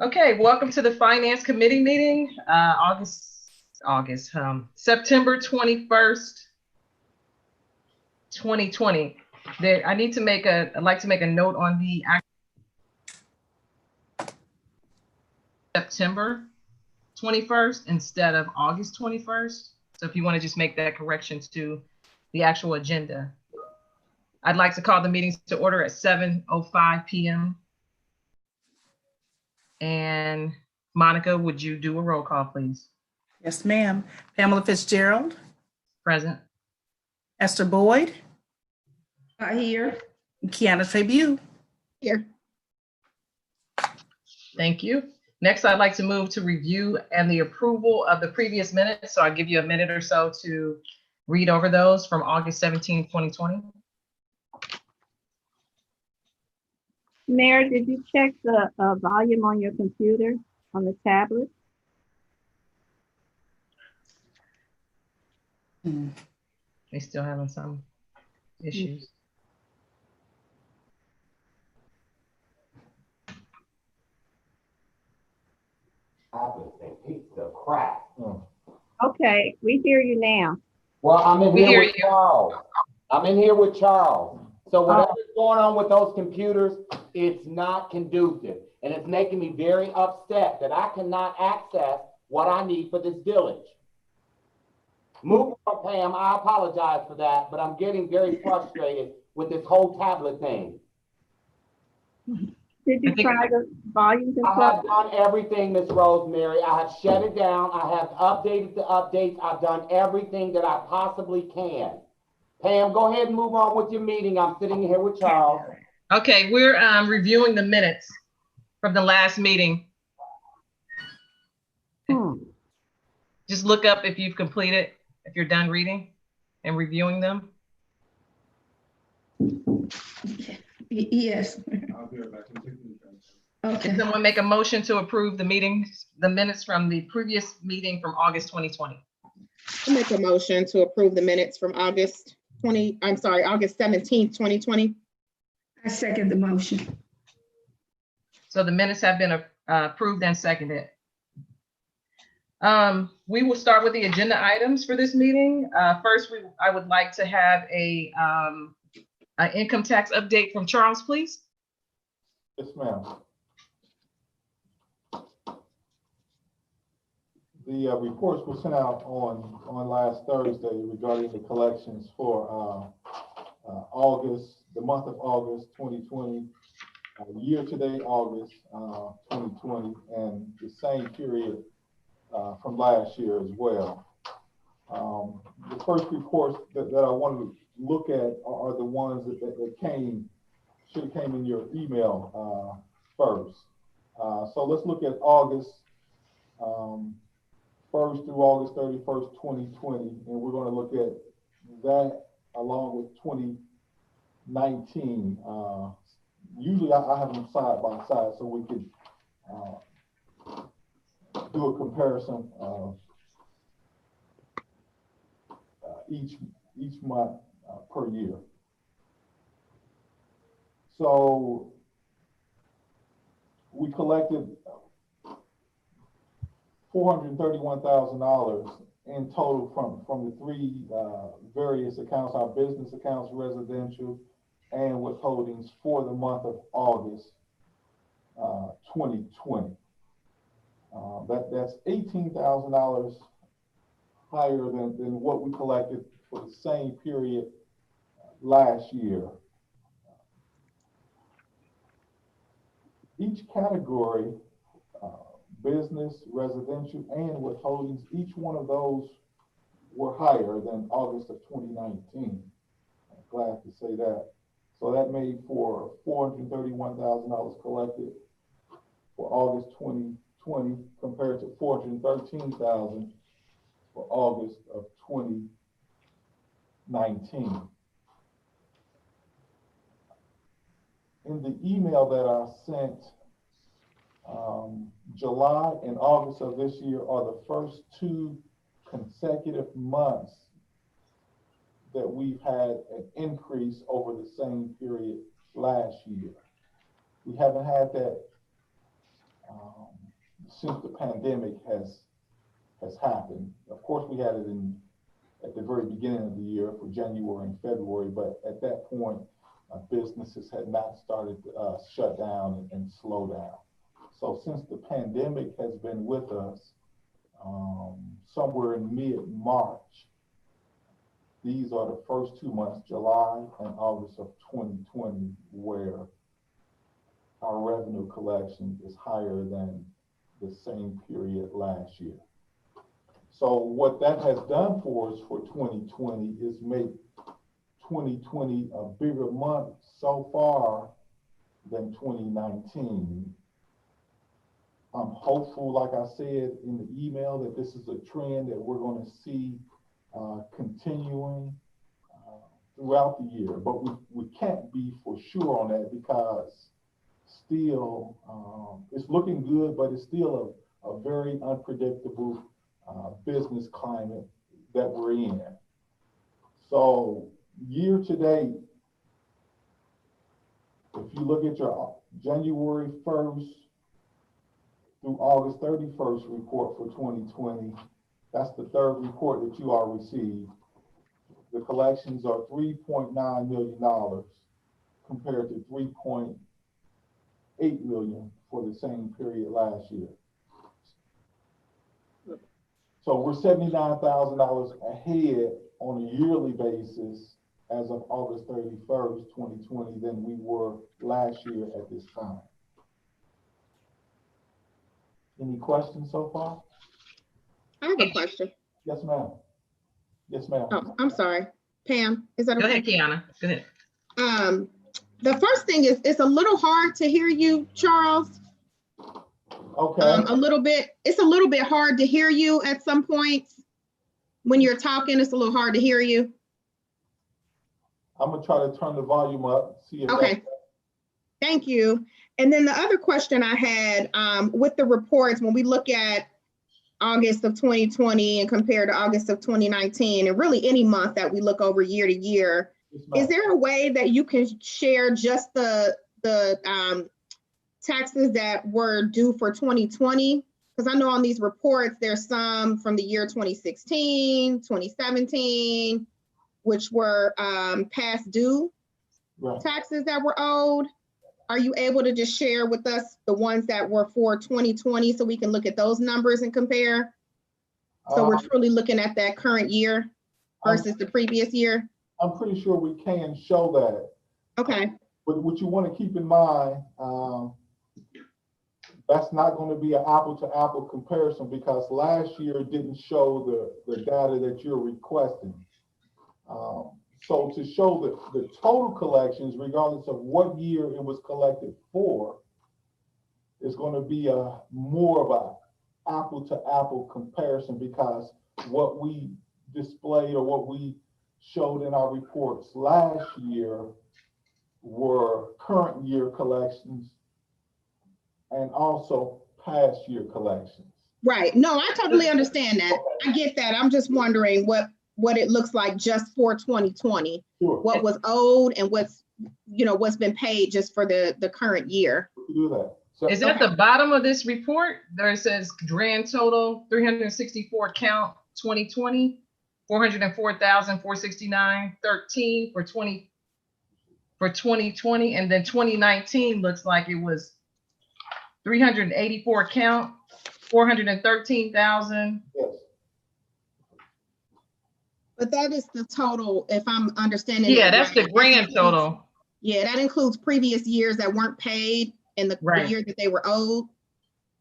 Okay, welcome to the Finance Committee meeting, September 21st, 2020. I'd like to make a note on the September 21st instead of August 21st. So if you want to just make that correction to the actual agenda. I'd like to call the meetings to order at 7:05 p.m. And Monica, would you do a roll call, please? Yes, ma'am. Pamela Fitzgerald. Present. Esther Boyd. Here. Kiana Tribune. Here. Thank you. Next, I'd like to move to review and the approval of the previous minutes. So I'll give you a minute or so to read over those from August 17, 2020. Mayor, did you check the volume on your computer, on the tablet? They still having some issues. Piece of crap. Okay, we hear you now. Well, I'm in here with Charles. I'm in here with Charles. So whatever's going on with those computers, it's not conducive. And it's making me very upset that I cannot access what I need for this village. Move on, Pam. I apologize for that, but I'm getting very frustrated with this whole tablet thing. Did you try the volume I control? have done everything, Miss Rosemary. I have shut it down. I have updated the updates. I've done everything that I possibly can. Pam, go ahead and move on with your meeting. I'm sitting here with Charles. Okay, we're reviewing the minutes from the last meeting. Just look up if you've completed, if you're done reading and reviewing them. Yes. Okay. Can someone make a motion to approve the minutes from the previous meeting from August 2020? I'll make a motion to approve the minutes from August 17th, 2020. I second the motion. So the minutes have been approved and seconded. We will start with the agenda items for this meeting. First, I would like to have an income tax update from Charles, please. Yes, ma'am. The reports were sent out on last Thursday regarding the collections for the month of August 2020, year-to-date August 2020, and the same period from last year as well. The first reports that I wanted to look at are the ones that should have came in your email first. So let's look at August 1st through August 31st, 2020, and we're going to look at that along with 2019. Usually I have them side by side so we could do a comparison of each month per year. So we collected $431,000 in total from the three various accounts, our business accounts, residential, and withholdings for the month of August 2020. That's $18,000 higher than what we collected for the same period last year. Each category, business, residential, and withholdings, each one of those were higher than August of 2019. I'm glad to say that. So that made for $431,000 collected for August 2020 compared to $413,000 for August of 2019. In the email that I sent, July and August of this year are the first two consecutive months that we've had an increase over the same period last year. We haven't had that since the pandemic has happened. Of course, we had it at the very beginning of the year for January and February, but at that point, businesses had not started to shut down and slow down. So since the pandemic has been with us, somewhere in mid-March, these are the first 2 months, July and August of 2020, where our revenue collection is higher than the same period last year. So what that has done for us for 2020 is make 2020 a bigger month so far than 2019. I'm hopeful, like I said in the email, that this is a trend that we're going to see continuing throughout the year, but we can't be for sure on that because still it's looking good, but it's still a very unpredictable business climate that we're in. So year to date, if you look at your January 1st through August 31st report for 2020, that's the third report that you all received. The collections are $3.9 million compared to $3.8 million for the same period last year. So we're $79,000 ahead on a yearly basis as of August 31st, 2020 than we were last year at this time. Any questions so far? I have a question. Yes, ma'am. Yes, ma'am. Oh, I'm sorry. Pam, is that Go okay? ahead, Kiana. Go ahead. The first thing is, it's a little hard to hear you, Charles. Okay. It's a little bit hard to hear you at some points. When you're talking, it's a little hard to hear you. I'm gonna try to turn the volume up, see if Okay. Thank you. And then the other question I had, with the reports, when we look at August of 2020 and compared to August of 2019, and really any month that we look over year to year, is there a way that you can share just the taxes that were due for 2020? Because I know on these reports, there's some from the year 2016, 2017, which were past due taxes that were owed. Are you able to just share with us the ones that were for 2020 so we can look at those numbers and compare? So we're truly looking at that current year versus the previous year? I'm pretty sure we can show that. Okay. But what you want to keep in mind, that's not going to be an apple to apple comparison because last year didn't show the data that you're requesting. So to show the total collections, regardless of what year it was collected for, is going to be a more of a apple to apple comparison because what we displayed or what we showed in our reports last year were current year collections and also past year collections. Right. No, I totally understand that. I get that. I'm just wondering what it looks like just for 2020, Sure. what was owed and what's been paid just for the current year. We can do that. So, Is that the bottom of this report? There it says grand total 364 count 2020, 404,469.13 for 2020, and then 2019 looks like it was 384 count 413,000. yes. But that is the total, if I'm understanding. Yeah, that that's right. the grand total. Yeah, that includes previous years that weren't paid in the year that they were owed.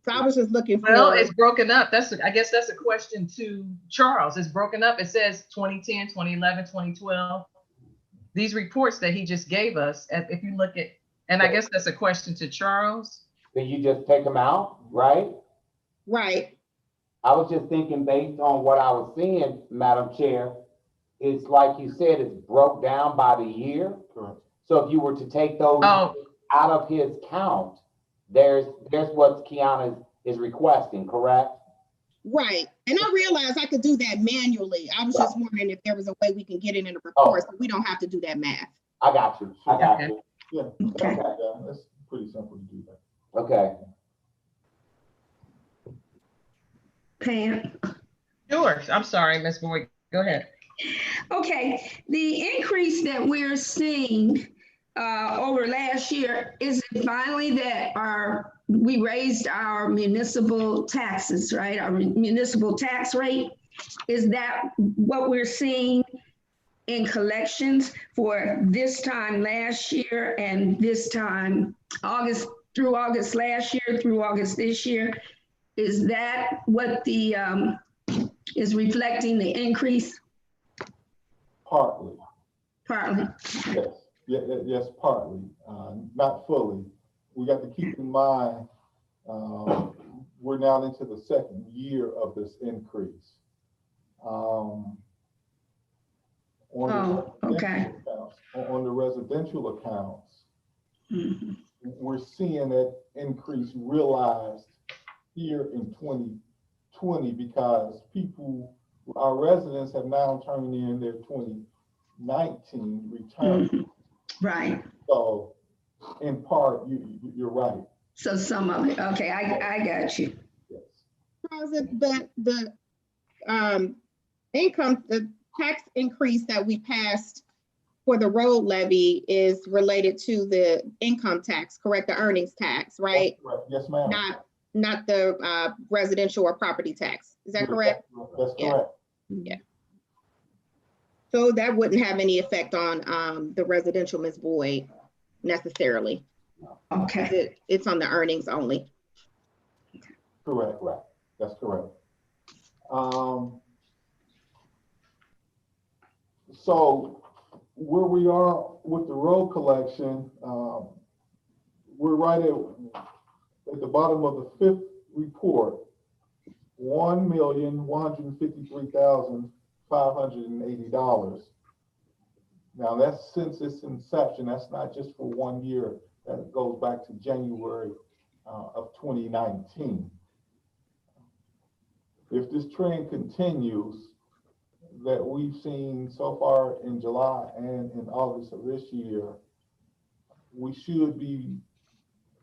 So I was just looking for. Well, it's broken up. I guess that's a question to Charles. It's broken up. It says 2010, 2011, 2012. These reports that he just gave us, if you look at, and I guess that's a question to Charles. Then you just take them out, right? Right. I was just thinking based on what I was seeing, Madam Chair, it's like you said, it's broke down by the year. Correct. So if you were to take those out of his count, there's what Kiana is requesting, correct? Right. And I realized I could do that manually. I was just wondering if there was a way we can get it in the report so we don't have to do that math. I got you. I got you. Yeah. Okay. Yeah, that's pretty simple to do that. Okay. Pam? Sure. I'm sorry, Ms. Boyd. Go ahead. Okay, the increase that we're seeing over last year, is it finally that we raised our municipal taxes, right? Our municipal tax rate? Is that what we're seeing in collections for this time last year and this time, August through August last year through August this year? Is that what the is reflecting the increase? Partly, Partly. yes. Yes, partly, not fully. We got to keep in mind, we're now into the second year of this increase. On the residential accounts, Mhm. we're seeing that increase realized here in 2020 because our residents have now turned in their 2019 return. Mhm. Right. So in part, you're right. So some of it, okay, I got you. Yes. How is it that the the tax increase that we passed for the road levy is related to the income tax, correct? The earnings tax, right? That's correct. Yes, ma'am. Not the residential or property tax. Is that correct? That's Yeah. correct. Yeah. So that wouldn't have any effect on the residential, Ms. Boyd, necessarily. Okay. It's on the earnings only. Correct. That's correct. So where we are with the road collection, we're right at the bottom of the fifth report, $1,153,580. Now that's since its inception. That's not just for 1 year. That goes back to January of 2019. If this trend continues that we've seen so far in July and in August of this year, we should be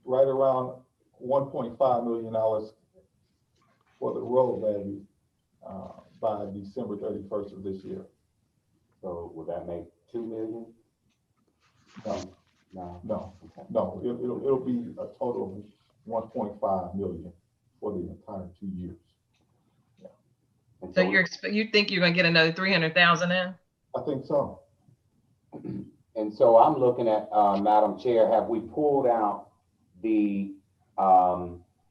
right around $1.5 million for the road levy by December 31st of this year. So would that make 2 million? No, it'll be a total of 1.5 million for the entire 2 years. And So you think you're gonna get another 300,000 in? I think so. And so I'm looking at, Madam Chair, have we pulled out the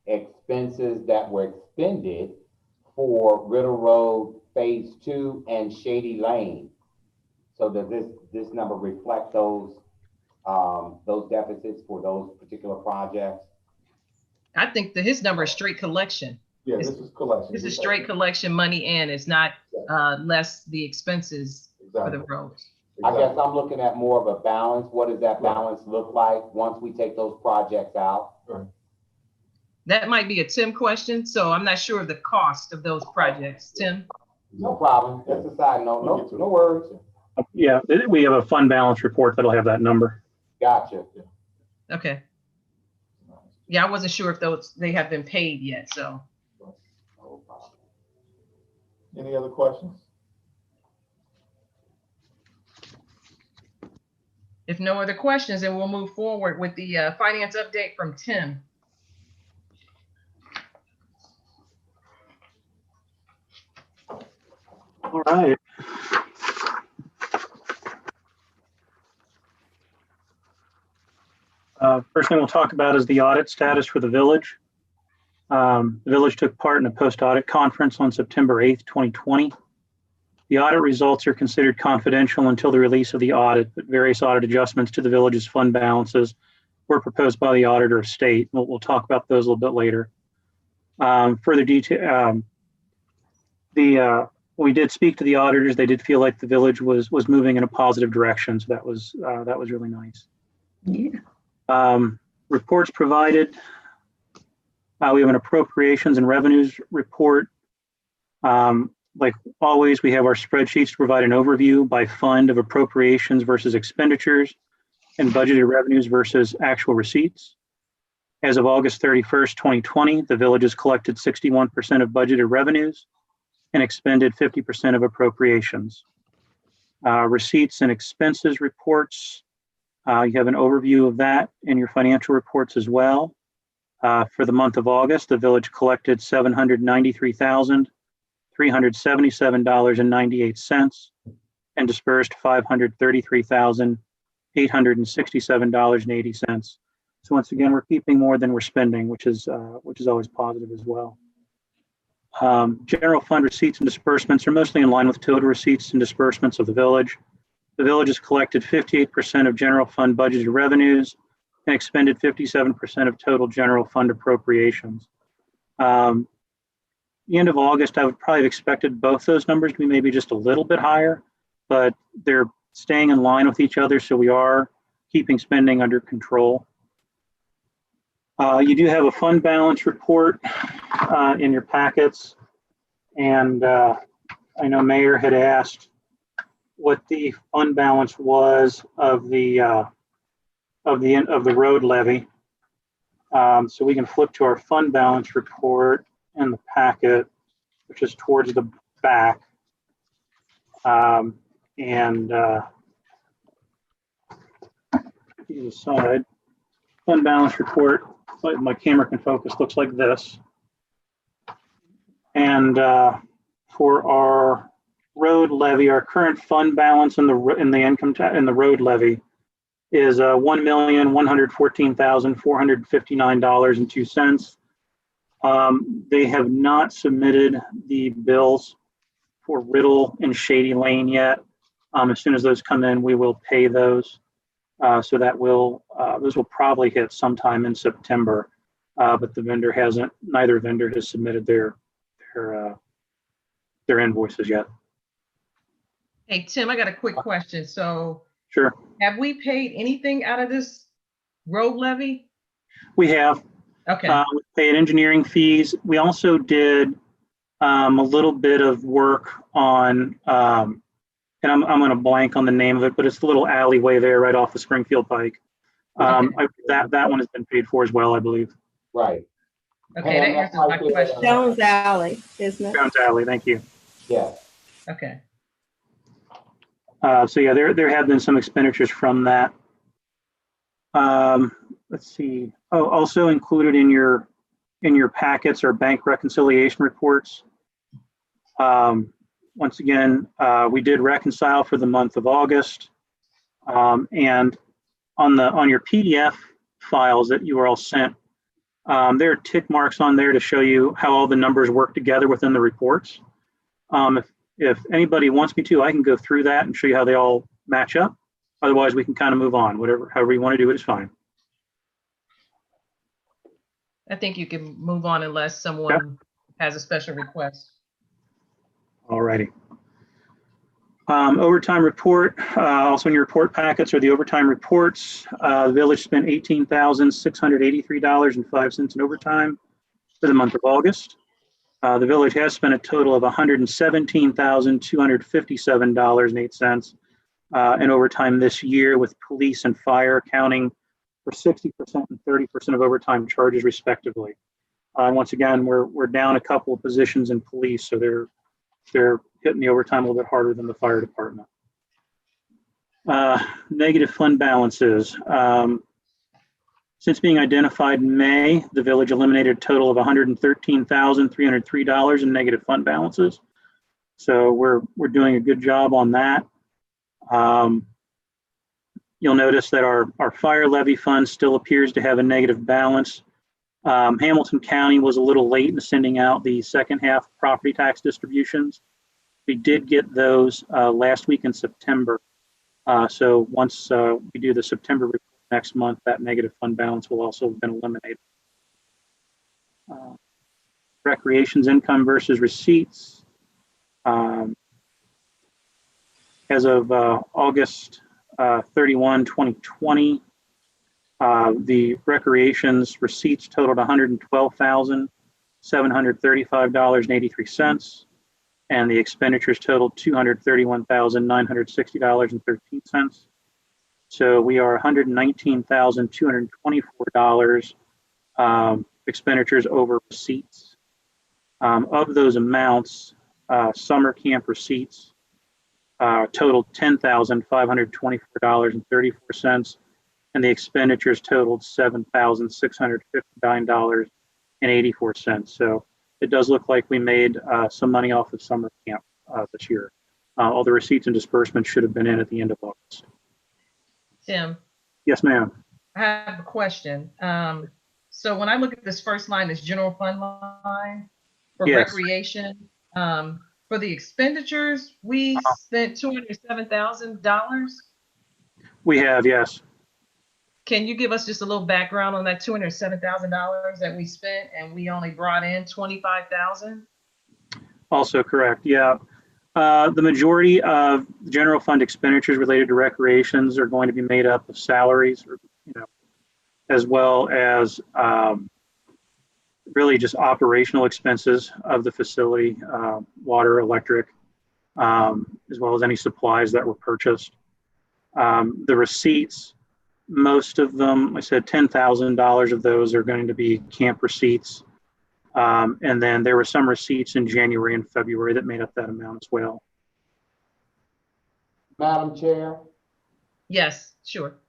expenses that were expended for Riddle Road Phase 2 and Shady Lane? So does this number reflect those deficits for those particular projects? I think that his number is straight collection. Yeah, this is collection. This is straight collection money in. It's not less the expenses for the roads. I guess I'm looking at more of a balance. What does that balance look like once we take those projects out? Right. That might be a Tim question, so I'm not sure of the cost of those projects. Tim? No problem. That's a side note. No worries. Yeah, we have a fund balance report that'll have that number. Gotcha. Okay. Yeah, I wasn't sure if they have been paid yet, so. No problem. Any other questions? If no other questions, then we'll move forward with the finance update from Tim. All right. First thing we'll talk about is the audit status for the village. The village took part in a post-audit conference on September 8th, 2020. The audit results are considered confidential until the release of the audit, but various audit adjustments to the village's fund balances were proposed by the auditor of state. We'll talk about those a little bit later. Further detail, we did speak to the auditors. They did feel like the village was moving in a positive direction, so that was really nice. Yeah. Reports provided. We have an appropriations and revenues report. Like always, we have our spreadsheets to provide an overview by fund of appropriations versus expenditures and budgeted revenues versus actual receipts. As of August 31st, 2020, the village has collected 61% of budgeted revenues and expended 50% of appropriations. Receipts and expenses reports. You have an overview of that in your financial reports as well. For the month of August, the village collected $793,377.98 and dispersed $533,867.80. So once again, we're keeping more than we're spending, which is always positive as well. General fund receipts and disbursements are mostly in line with total receipts and disbursements of the village. The village has collected 58% of general fund budgeted revenues and expended 57% of total general fund appropriations. The end of August, I would probably have expected both those numbers to be maybe just a little bit higher, but they're staying in line with each other, so we are keeping spending under control. You do have a fund balance report in your packets, and I know Mayor had asked what the fund balance was of the road levy. So we can flip to our fund balance report in the packet, which is towards the back. Either side, fund balance report, my camera can focus, looks like this. And for our road levy, our current fund balance in the road levy is $1,114,459.02. They have not submitted the bills for Riddle and Shady Lane yet. As soon as those come in, we will pay those. So that will those will probably hit sometime in September, but neither vendor has submitted their invoices yet. Hey, Tim, I got a quick question. So Sure. have we paid anything out of this road levy? We have. Okay. We paid engineering fees. We also did a little bit of work on, and I'm going to blank on the name of it, but it's the little alleyway there right off the Springfield Pike. That one has been paid for as well, I believe. Right. Okay, that answers my question. Jones Alley, isn't it? Jones Alley, thank you. Yeah. Okay. So yeah, there have been some expenditures from that. Let's see. Oh, also included in your packets are bank reconciliation reports. Once again, we did reconcile for the month of August, and on your PDF files that you were all sent, there are tick marks on there to show you how all the numbers work together within the reports. If anybody wants me to, I can go through that and show you how they all match up. Otherwise, we can kind of move on. However you want to do it is fine. I think you can move on unless someone has a special request. All righty. Overtime report, also in your report packets are the overtime reports. The village spent $18,683.05 in overtime for the month of August. The village has spent a total of $117,257.08 in overtime this year, with police and fire accounting for 60% and 30% of overtime charges respectively. Once again, we're down a couple of positions in police, so they're hitting the overtime a little bit harder than the fire department. Negative fund balances. Since being identified in May, the village eliminated a total of $113,303 in negative fund balances. So we're doing a good job on that. You'll notice that our fire levy fund still appears to have a negative balance. Hamilton County was a little late in sending out the second half property tax distributions. We did get those last week in September. So once we do the September report next month, that negative fund balance will also have been eliminated. Recreations income versus receipts. As of August 31, 2020, the recreations receipts totaled $112,735.83, and the expenditures totaled $231,960.13. So we are $119,224 expenditures over receipts. Of those amounts, summer camp receipts totaled $10,524.34, and the expenditures totaled $7,659.84. So it does look like we made some money off of summer camp this year. All the receipts and disbursements should have been in at the end of August. Tim, Yes, ma'am. I have a question. So when I look at this first line, this general fund line for Yes. recreation, for the expenditures, we spent $207,000. We have, yes. Can you give us just a little background on that $207,000 that we spent and we only brought in $25,000? Also correct, yeah. The majority of general fund expenditures related to recreations are going to be made up of salaries, or, as well as really just operational expenses of the facility, water, electric, as well as any supplies that were purchased. The receipts, most of them, I said $10,000 of those are going to be camp receipts. And then there were some receipts in January and February that made up that amount as well. Madam Chair, Yes, sure.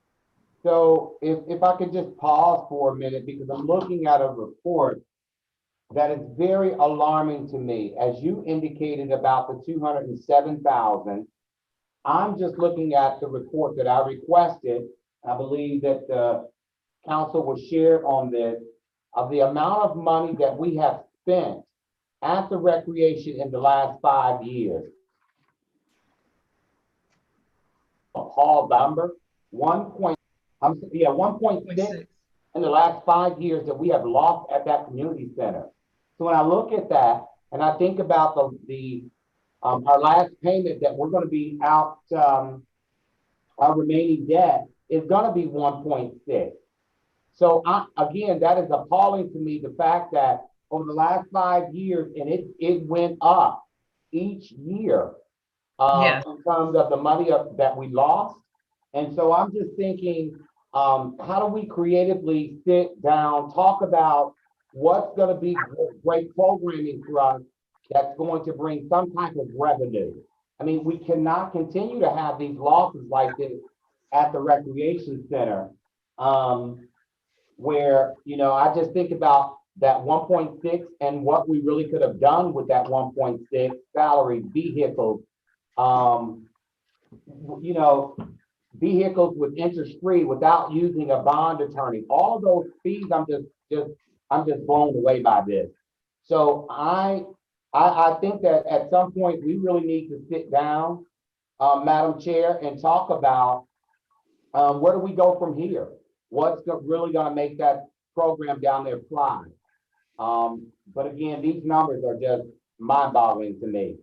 so if I could just pause for a minute, because I'm looking at a report that is very alarming to me. As you indicated about the 207,000, I'm just looking at the report that I requested. I believe that the council was shared on this, of the amount of money that we have spent at the recreation in the last 5 years. Hall number, 1.6 in the last 5 years that we have lost at that community center. So when I look at that and I think about our last payment that we're going to be out, our remaining debt is going to be 1.6. So again, that is appalling to me, the fact that over the last 5 years, and it went up each year Yes. in terms of the money that we lost. And so I'm just thinking, how do we creatively sit down, talk about what's going to be great programming for us that's going to bring some type of revenue? I mean, we cannot continue to have these losses like this at the recreation center, where, I just think about that 1.6 and what we really could have done with that 1.6, salary, vehicles, vehicles with interest-free without using a bond attorney. All those fees, I'm just blown away by this. So I think that at some point we really need to sit down, Madam Chair, and talk about where do we go from here? What's really going to make that program down there fly? But again, these numbers are just mind-boggling to me.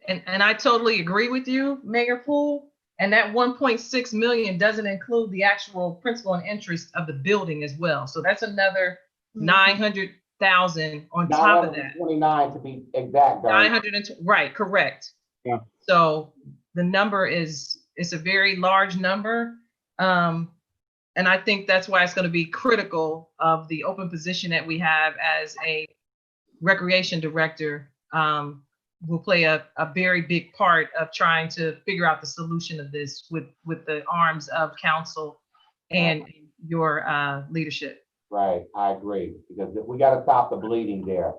And I totally agree with you, Mayor Poole. And that 1.6 million doesn't include the actual principal and interest of the building as well. So that's another 900,000 on top of that. 929 to be exact. 900, right, correct. Yeah. So the number it's a very large number. And I think that's why it's going to be critical of the open position that we have as a recreation director. Will play a very big part of trying to figure out the solution of this with the arms of council and your leadership. Right, I agree, because we got to stop the bleeding there.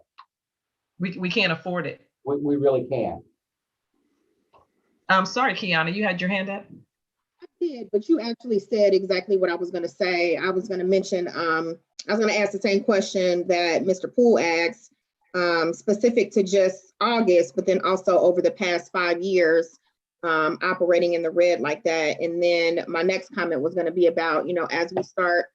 We can't afford it. We really can't. I'm sorry, Kiana, you had your hand up? I did, but you actually said exactly what I was going to say. I was going to mention, I was going to ask the same question that Mr. Poole asked, specific to just August, but then also over the past 5 years, operating in the red like that. And then my next comment was going to be about, as we start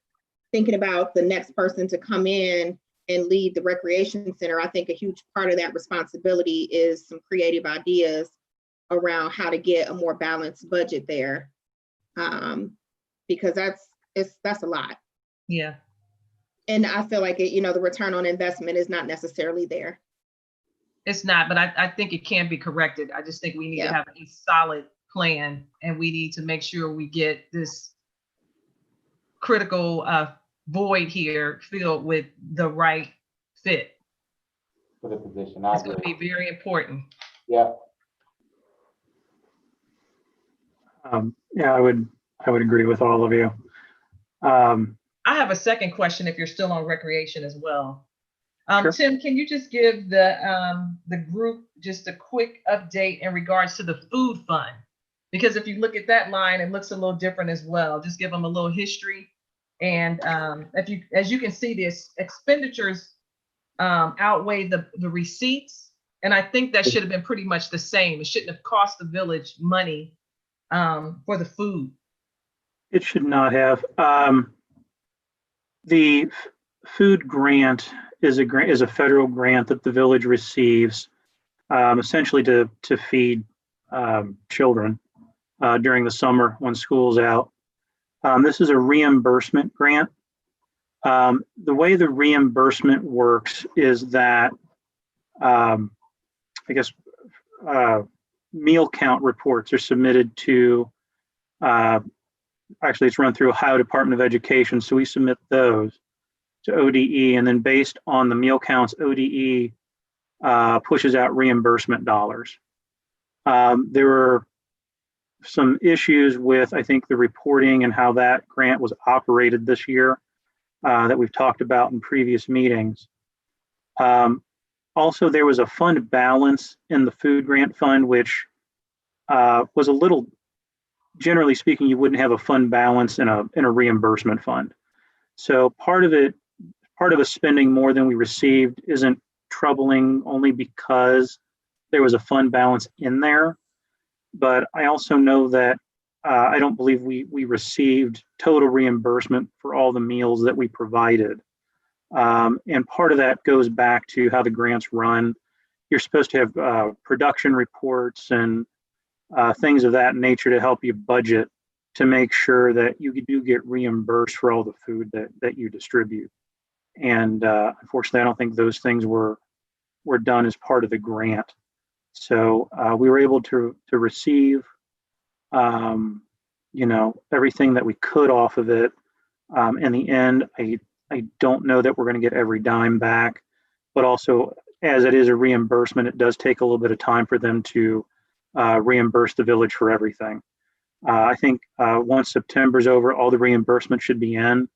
thinking about the next person to come in and lead the recreation center, I think a huge part of that responsibility is some creative ideas around how to get a more balanced budget there. Because that's a lot. Yeah. And I feel like the return on investment is not necessarily there. It's not, but I think it can be corrected. I just think we need to have a solid plan, and we need to make sure we get this critical void here filled with the right fit. For the position, I It's going to agree. be very important. Yeah, Yeah, I would agree with all of you. I have a second question if you're still on recreation as well. Sure. Tim, can you just give the group just a quick update in regards to the food fund? Because if you look at that line, it looks a little different as well. Just give them a little history. And as you can see, the expenditures outweigh the receipts. And I think that should have been pretty much the same. It shouldn't have cost the village money for the food. It should not have. The food grant is a federal grant that the village receives, essentially to feed children during the summer when school's out. This is a reimbursement grant. The way the reimbursement works is that meal count reports are submitted to, actually it's run through Ohio Department of Education, so we submit those to ODE, and then based on the meal counts, ODE pushes out reimbursement dollars. There were some issues with, I think, the reporting and how that grant was operated this year that we've talked about in previous meetings. Also, there was a fund balance in the food grant fund, which was a little, generally speaking, you wouldn't have a fund balance in a reimbursement fund. So part of us spending more than we received isn't troubling only because there was a fund balance in there. But I also know that I don't believe we received total reimbursement for all the meals that we provided. And part of that goes back to how the grants run. You're supposed to have production reports and things of that nature to help you budget to make sure that you do get reimbursed for all the food that you distribute. And unfortunately, I don't think those things were done as part of the grant. So we were able to receive, everything that we could off of it. In the end, I don't know that we're going to get every dime back, but also as it is a reimbursement, it does take a little bit of time for them to reimburse the village for everything. I think once September's over, all the reimbursement should be in.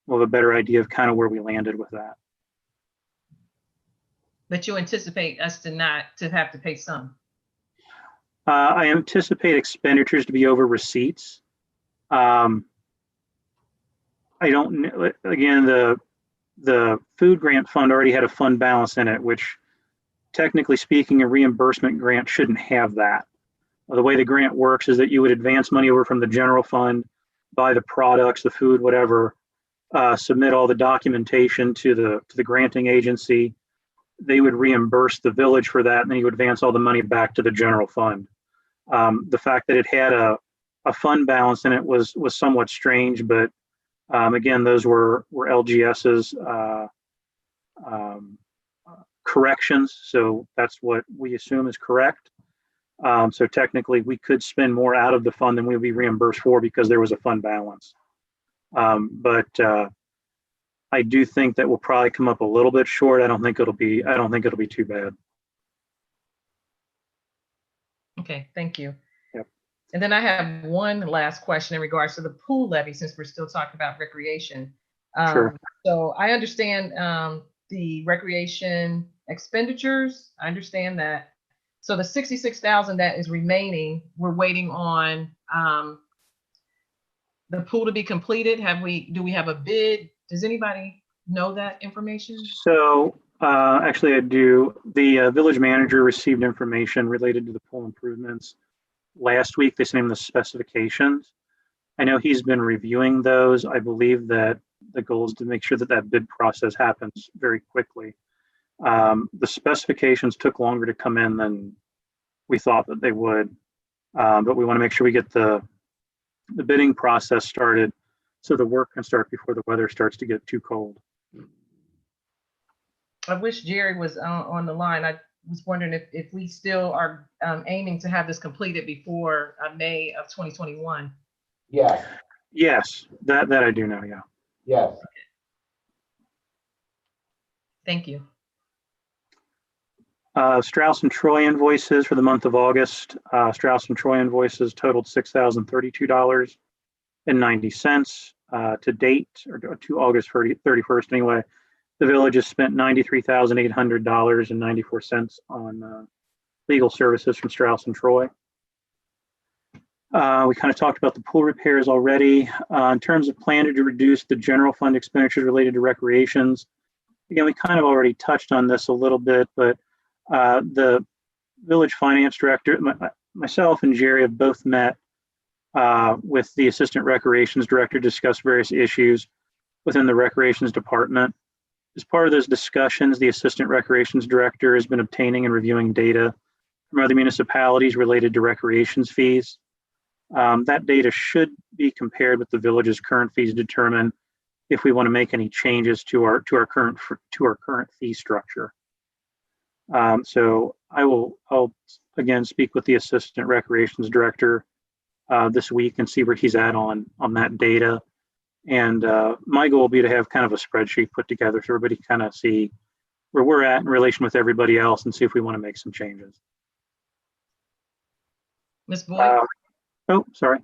We'll have a better idea of kind of where we landed with that. But you anticipate us to have to pay some? I anticipate expenditures to be over receipts. I don't know, again, the food grant fund already had a fund balance in it, which technically speaking, a reimbursement grant shouldn't have that. The way the grant works is that you would advance money over from the general fund, buy the products, the food, whatever, submit all the documentation to the granting agency. They would reimburse the village for that, and then you would advance all the money back to the general fund. The fact that it had a fund balance in it was somewhat strange, but again, those were LGS's corrections, so that's what we assume is correct. So technically, we could spend more out of the fund than we would be reimbursed for because there was a fund balance. But I do think that we'll probably come up a little bit short. I don't think it'll be too bad. Okay, thank you. Yep. And then I have one last question in regards to the pool levy, since we're still talking about recreation. Sure. So I understand the recreation expenditures. I understand that. So the 66,000 that is remaining, we're waiting on the pool to be completed. Do we have a bid? Does anybody know that information? So actually I do. The village manager received information related to the pool improvements last week. They sent him the specifications. I know he's been reviewing those. I believe that the goal is to make sure that bid process happens very quickly. The specifications took longer to come in than we thought that they would, but we want to make sure we get the bidding process started so the work can start before the weather starts to get too cold. I wish Jerry was on the line. I was wondering if we still are aiming to have this completed before May of 2021. yes, Yes, that I do know, yeah. yes. Thank you. Strauss and Troy invoices for the month of August. Strauss and Troy invoices totaled $6,032.90 to date, or to August 31st anyway. The village has spent $93,800.94 on legal services from Strauss and Troy. We kind of talked about the pool repairs already. In terms of plan to reduce the general fund expenditures related to recreations, again, we kind of already touched on this a little bit, but the village finance director, myself and Jerry have both met with the assistant recreations director, discussed various issues within the recreations department. As part of those discussions, the assistant recreations director has been obtaining and reviewing data from other municipalities related to recreations fees. That data should be compared with the village's current fees to determine if we want to make any changes to our current fee structure. So I'll again speak with the assistant recreations director this week and see where he's at on that data. And my goal will be to have kind of a spreadsheet put together so everybody kind of see where we're at in relation with everybody else and see if we want to make some changes. Ms. Boyd, Oh, sorry.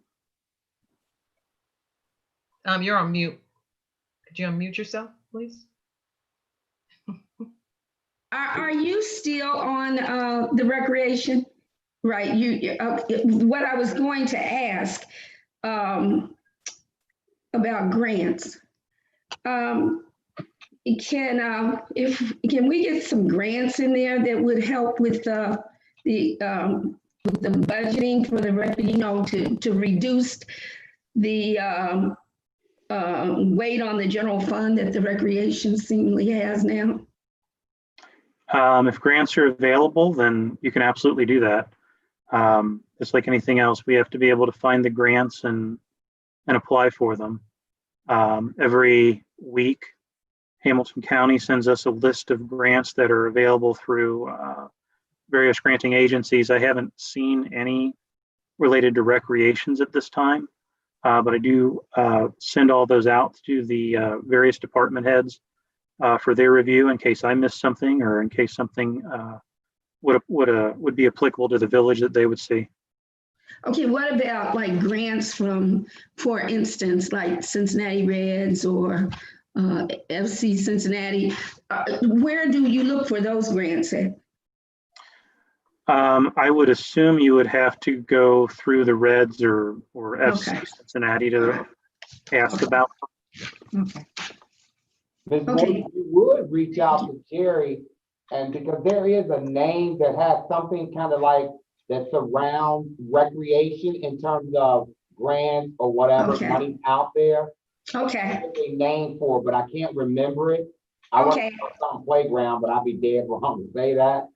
you're on mute. Could you unmute yourself, please? Are you still on the recreation? Right, what I was going to ask about grants. Can we get some grants in there that would help with the budgeting for the to reduce the weight on the general fund that the recreation seemingly has now? If grants are available, then you can absolutely do that. Just like anything else, we have to be able to find the grants and apply for them. Every week, Hamilton County sends us a list of grants that are available through various granting agencies. I haven't seen any related to recreations at this time, but I do send all those out to the various department heads for their review in case I missed something or in case something would be applicable to the village that they would see. Okay, what about like grants from, for instance, like Cincinnati Reds or FC Cincinnati? Where do you look for those grants at? I would assume you would have to go through the Reds or FC Okay. Cincinnati to ask about them. Okay. Ms. Okay. Boyd, you would reach out to Jerry, and because there is a name that has something kind of like that surrounds recreation in terms of grants or whatever Okay. money out there. Okay. There's a name for it, but I can't remember it. I Okay. work on playground, but I'll be dead wrong to say that.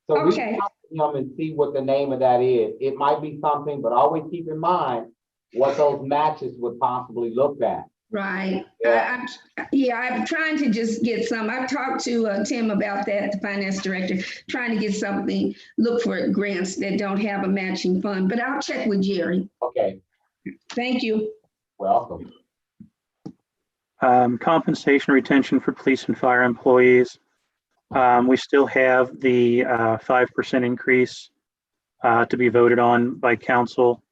So reach Okay. out to him and see what the name of that is. It might be something, but always keep in mind what those matches would possibly look at. Right. Yeah. I'm trying to just get some. I've talked to Tim about that, the finance director, trying to get something, look for grants that don't have a matching fund, but I'll check with Jerry. Okay, Thank you. welcome. Compensation retention for police and fire employees. We still have the 5% increase to be voted on by council.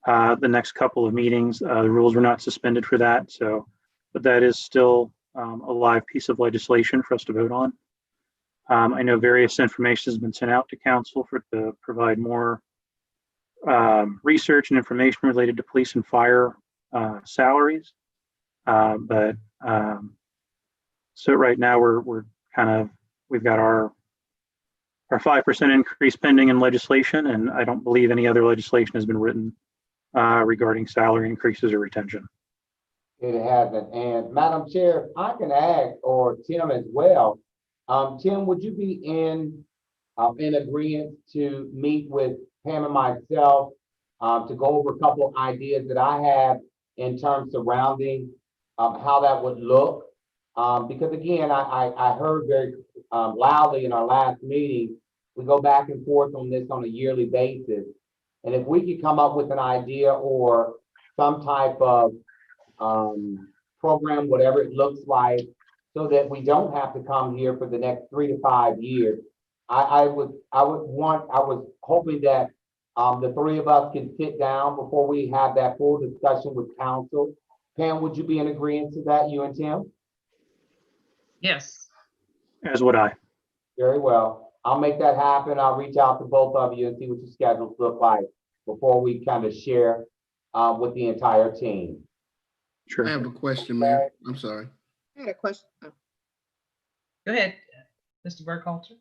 The next couple of meetings, the rules were not suspended for that. So, but that is still a live piece of legislation for us to vote on. I know various information has been sent out to council to provide more research and information related to police and fire salaries. So right now we've got our 5% increase pending in legislation, and I don't believe any other legislation has been written regarding salary increases or retention. It hasn't. And Madam Chair, if I can ask, or Tim as well, Tim, would you be in agreement to meet with Pam and myself to go over a couple of ideas that I have in terms surrounding how that would look? Because again, I heard very loudly in our last meeting, we go back and forth on this on a yearly basis. And if we could come up with an idea or some type of program, whatever it looks like, so that we don't have to come here for the next 3 to 5 years. I was hoping that the three of us can sit down before we have that full discussion with council. Pam, would you be in agreement to that, you and Tim? Yes. As would I. Very well. I'll make that happen. I'll reach out to both of you and see what your schedules look like before we kind of share with the entire team. Sure. I have a question, Mayor. I'm sorry. I had a question. Oh. Go ahead, Mr. Burkhalter.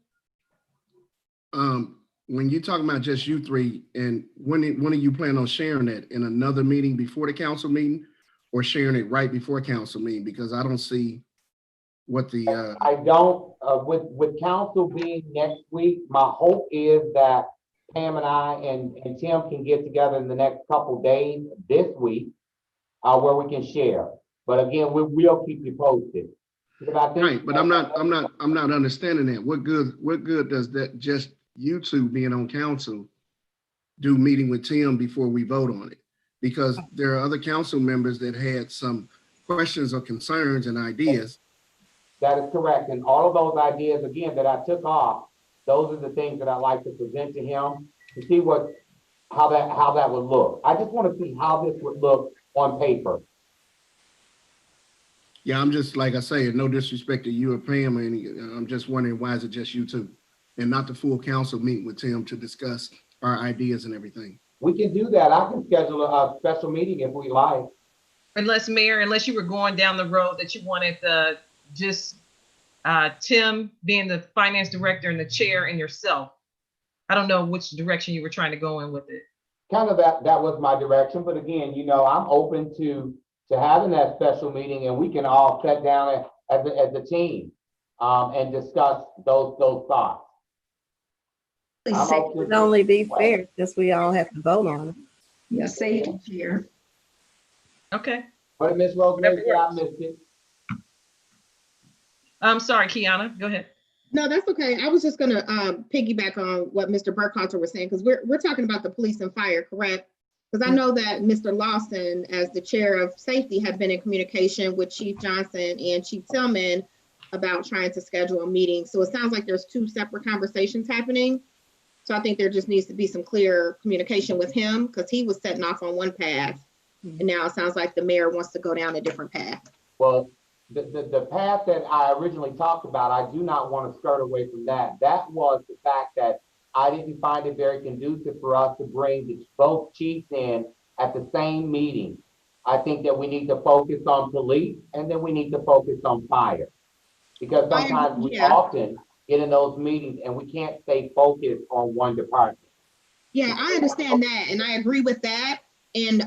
When you're talking about just you three, and when do you plan on sharing that, in another meeting before the council meeting, or sharing it right before council meeting? Because I don't see what the I don't, with council being next week, my hope is that Pam and I and Tim can get together in the next couple days this week, where we can share. But again, we'll keep you posted. I think right, but I'm not understanding that. What good does that, just you two being on council, do meeting with Tim before we vote on it? Because there are other council members that had some questions or concerns and ideas. That is correct. And all of those ideas, again, that I took off, those are the things that I like to present to him to see how that would look. I just want to see how this would look on paper. Yeah, I'm just, like I say, no disrespect to you or Pam, and I'm just wondering, why is it just you two and not the full council meeting with Tim to discuss our ideas and everything? We can do that. I can schedule a special meeting if we like. Unless, Mayor, unless you were going down the road that you wanted just Tim being the finance director and the chair and yourself. I don't know which direction you were trying to go in with it. Kind of that was my direction. But again, you know, I'm open to having that special meeting, and we can all sit down as a team and discuss those thoughts. It would only be fair since we all have to vote on it. Yeah, safety chair. Okay. But Ms. Rosemary, I missed it. I'm sorry, Kiana, go ahead. No, that's okay. I was just gonna piggyback on what Mr. Burkhalter was saying, because we're talking about the police and fire, correct? Because I know that Mr. Lawson, as the chair of safety, had been in communication with Chief Johnson and Chief Tillman about trying to schedule a meeting. So it sounds like there's two separate conversations happening. So I think there just needs to be some clear communication with him, because he was setting off on one path. And now it sounds like the mayor wants to go down a different path. Well, the path that I originally talked about, I do not want to skirt away from that. That was the fact that I didn't find it very conducive for us to bring both chiefs in at the same meeting. I think that we need to focus on police, and then we need to focus on fire. Because sometimes we often get in those meetings and we can't stay focused on one department. Yeah, I understand that, and I agree with that. And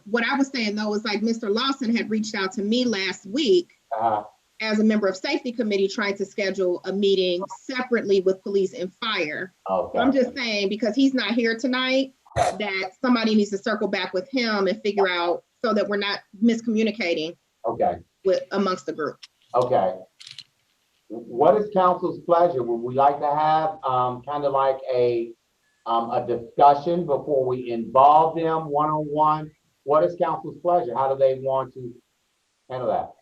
what I was saying though is, like, Mr. Lawson had reached out to me last week as a member of safety committee, trying to schedule a meeting separately with police and fire. Okay. So I'm just saying, because he's not here tonight, that somebody needs to circle back with him and figure out, so that we're not miscommunicating amongst the group. Okay. What is council's pleasure? Would we like to have kind of like a discussion before we involve them one-on-one? What is council's pleasure? How do they want to handle that?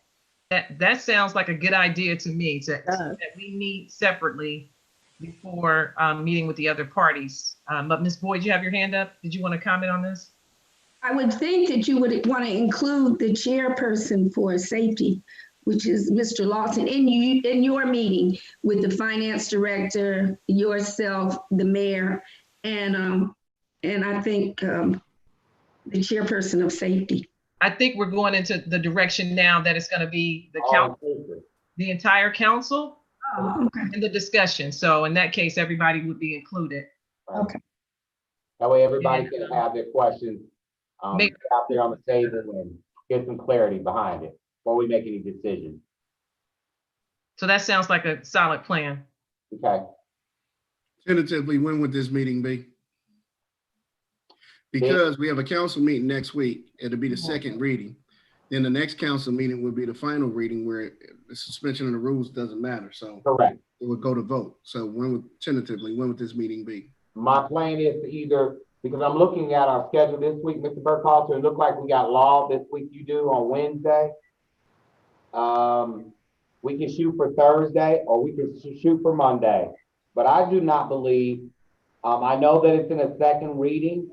That sounds like a good idea to me, that we meet separately before meeting with the other parties. But Ms. Boyd, you have your hand up. Did you want to comment on this? I would think that you would want to include the chairperson for safety, which is Mr. Lawson, in your meeting with the finance director, yourself, the mayor, and I think the chairperson of safety. I think we're going into the direction now that it's going to be the council, the entire council in the discussion. So in that case, everybody would be included. Okay. That way everybody can have their questions out there on the table and get some clarity behind it before we make any decisions. So that sounds like a solid plan. Okay. Tentatively, when would this meeting be? Because we have a council meeting next week, it'll be the second reading. Then the next council meeting will be the final reading, where the suspension of the rules doesn't matter. So correct. It would go to vote. So when would this meeting be? My plan is to either, because I'm looking at our schedule this week, Mr. Burkhalter, it looked like we got law this week. You do on Wednesday. We can shoot for Thursday or we can shoot for Monday. But I do not believe, I know that it's in a second reading,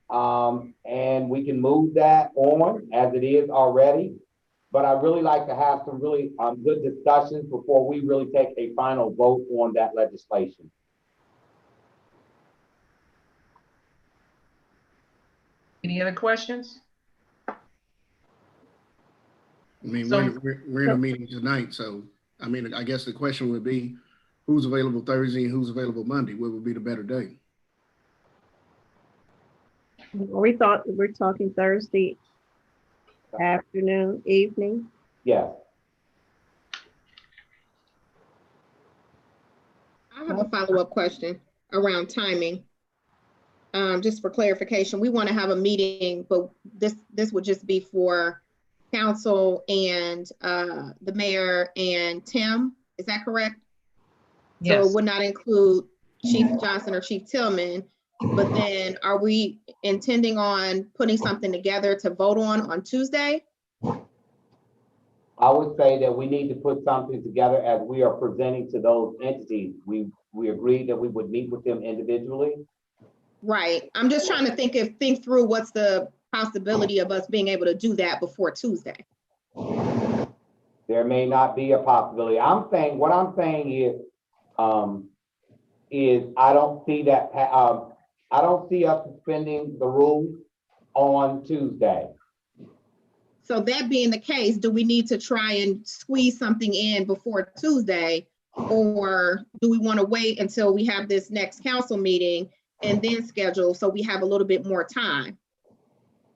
and we can move that on as it is already. But I really like to have some really good discussions before we really take a final vote on that legislation. Any other questions? I mean, So- we're in a meeting tonight, so, I mean, I guess the question would be, who's available Thursday and who's available Monday? What would be the better day? We thought we're talking Thursday afternoon, evening. Yes. I have a follow-up question around timing. Just for clarification, we want to have a meeting, but this would just be for council and the mayor and Tim. Is that correct? So Yes. it would not include Chief Johnson or Chief Tillman, but then are we intending on putting something together to vote on Tuesday? I would say that we need to put something together as we are presenting to those entities. We agreed that we would meet with them individually. Right. I'm just trying to think through what's the possibility of us being able to do that before Tuesday. There may not be a possibility. What I'm saying is I don't see that, I don't see us suspending the rules on Tuesday. So that being the case, do we need to try and squeeze something in before Tuesday? Or do we want to wait until we have this next council meeting and then schedule so we have a little bit more time?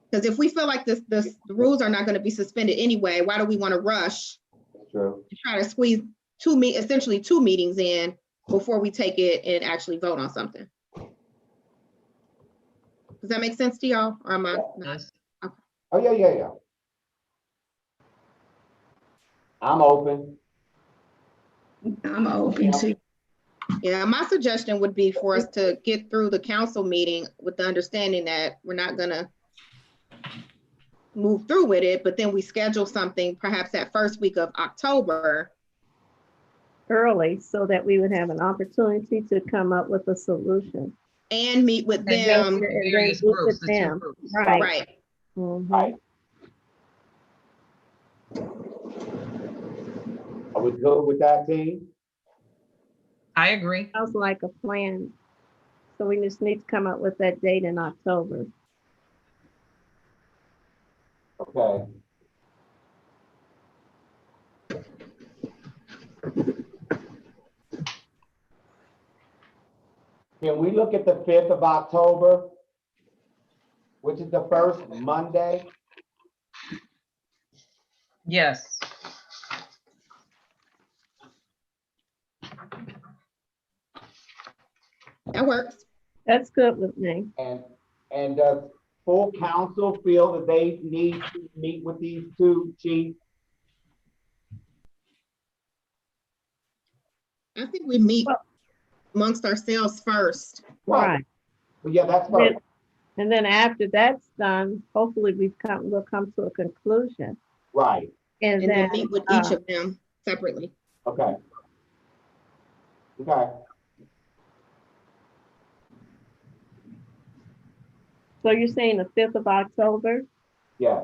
Because if we feel like the rules are not going to be suspended anyway, why do we want to rush That's true. to try to squeeze essentially two meetings in before we take it and actually vote on something? Does that make sense to y'all? Or am I not? Yes. Oh, yeah. I'm open. I'm open to. Yeah, my suggestion would be for us to get through the council meeting with the understanding that we're not gonna move through with it, but then we schedule something perhaps that first week of October. Early so that we would have an opportunity to come up with a solution. And meet with And them. then various meet groups, with the two them. groups. Right. Right. Mhm. Right. Are we good with that, team? I agree. Sounds like a plan. So we just need to come up with that date in October. Okay. Can we look at the 5th of October, which is the first Monday? Yes. That works. That's good with me. And does full council feel that they need to meet with these two chiefs? I think we meet amongst ourselves first. Right. Well, yeah, that's right. And then after that's done, hopefully we'll come to a conclusion. Right. And And then then meet with each of them separately. Okay. Okay. so you're saying the 5th of October, Yeah.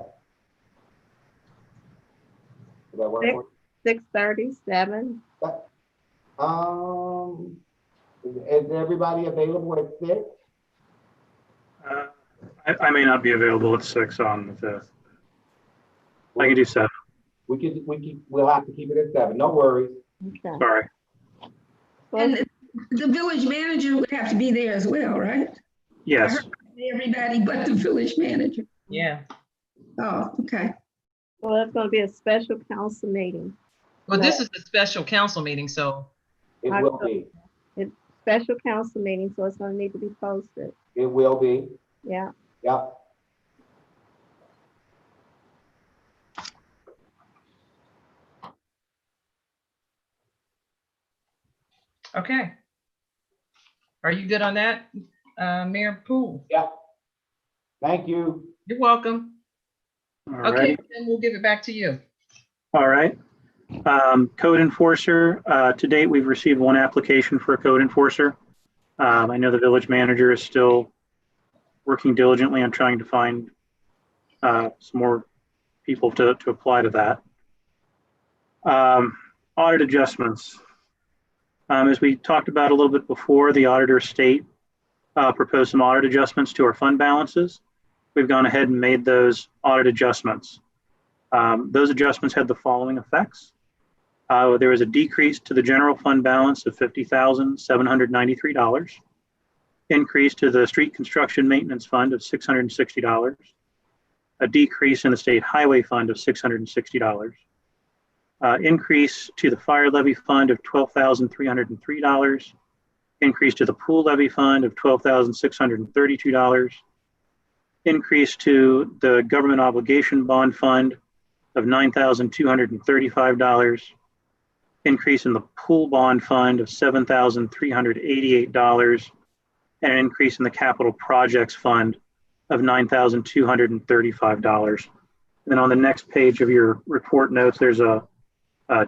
Does that work? for you? 6:30, 7? Is everybody available at 6? I may not be available at 6 on the 5th. I can do 7. We'll have to keep it at 7. No worries. Okay. Sorry. And the village manager would have to be there as well, right? Yes. Everybody but the village manager. Yeah. Oh, okay. Well, that's going to be a special council meeting. Well, this is a special council meeting, so It will be. It's special council meeting, so it's going to need to be posted. It will be. Yeah. Yep. okay. Are you good on that, Mayor Poole? Yep. Thank you. You're welcome. All Okay, right. then we'll give it back to you. All right. Code enforcer, to date, we've received one application for a code enforcer. I know the village manager is still working diligently on trying to find some more people to apply to that. Audit adjustments. As we talked about a little bit before, the auditor state proposed some audit adjustments to our fund balances. We've gone ahead and made those audit adjustments. Those adjustments had the following effects. There was a decrease to the general fund balance of $50,793, increase to the street construction maintenance fund of $660, a decrease in the state highway fund of $660, increase to the fire levy fund of $12,303, increase to the pool levy fund of $12,632, increase to the government obligation bond fund of $9,235, increase in the pool bond fund of $7,388, and an increase in the capital projects fund of $9,235. And then on the next page of your report notes, there's a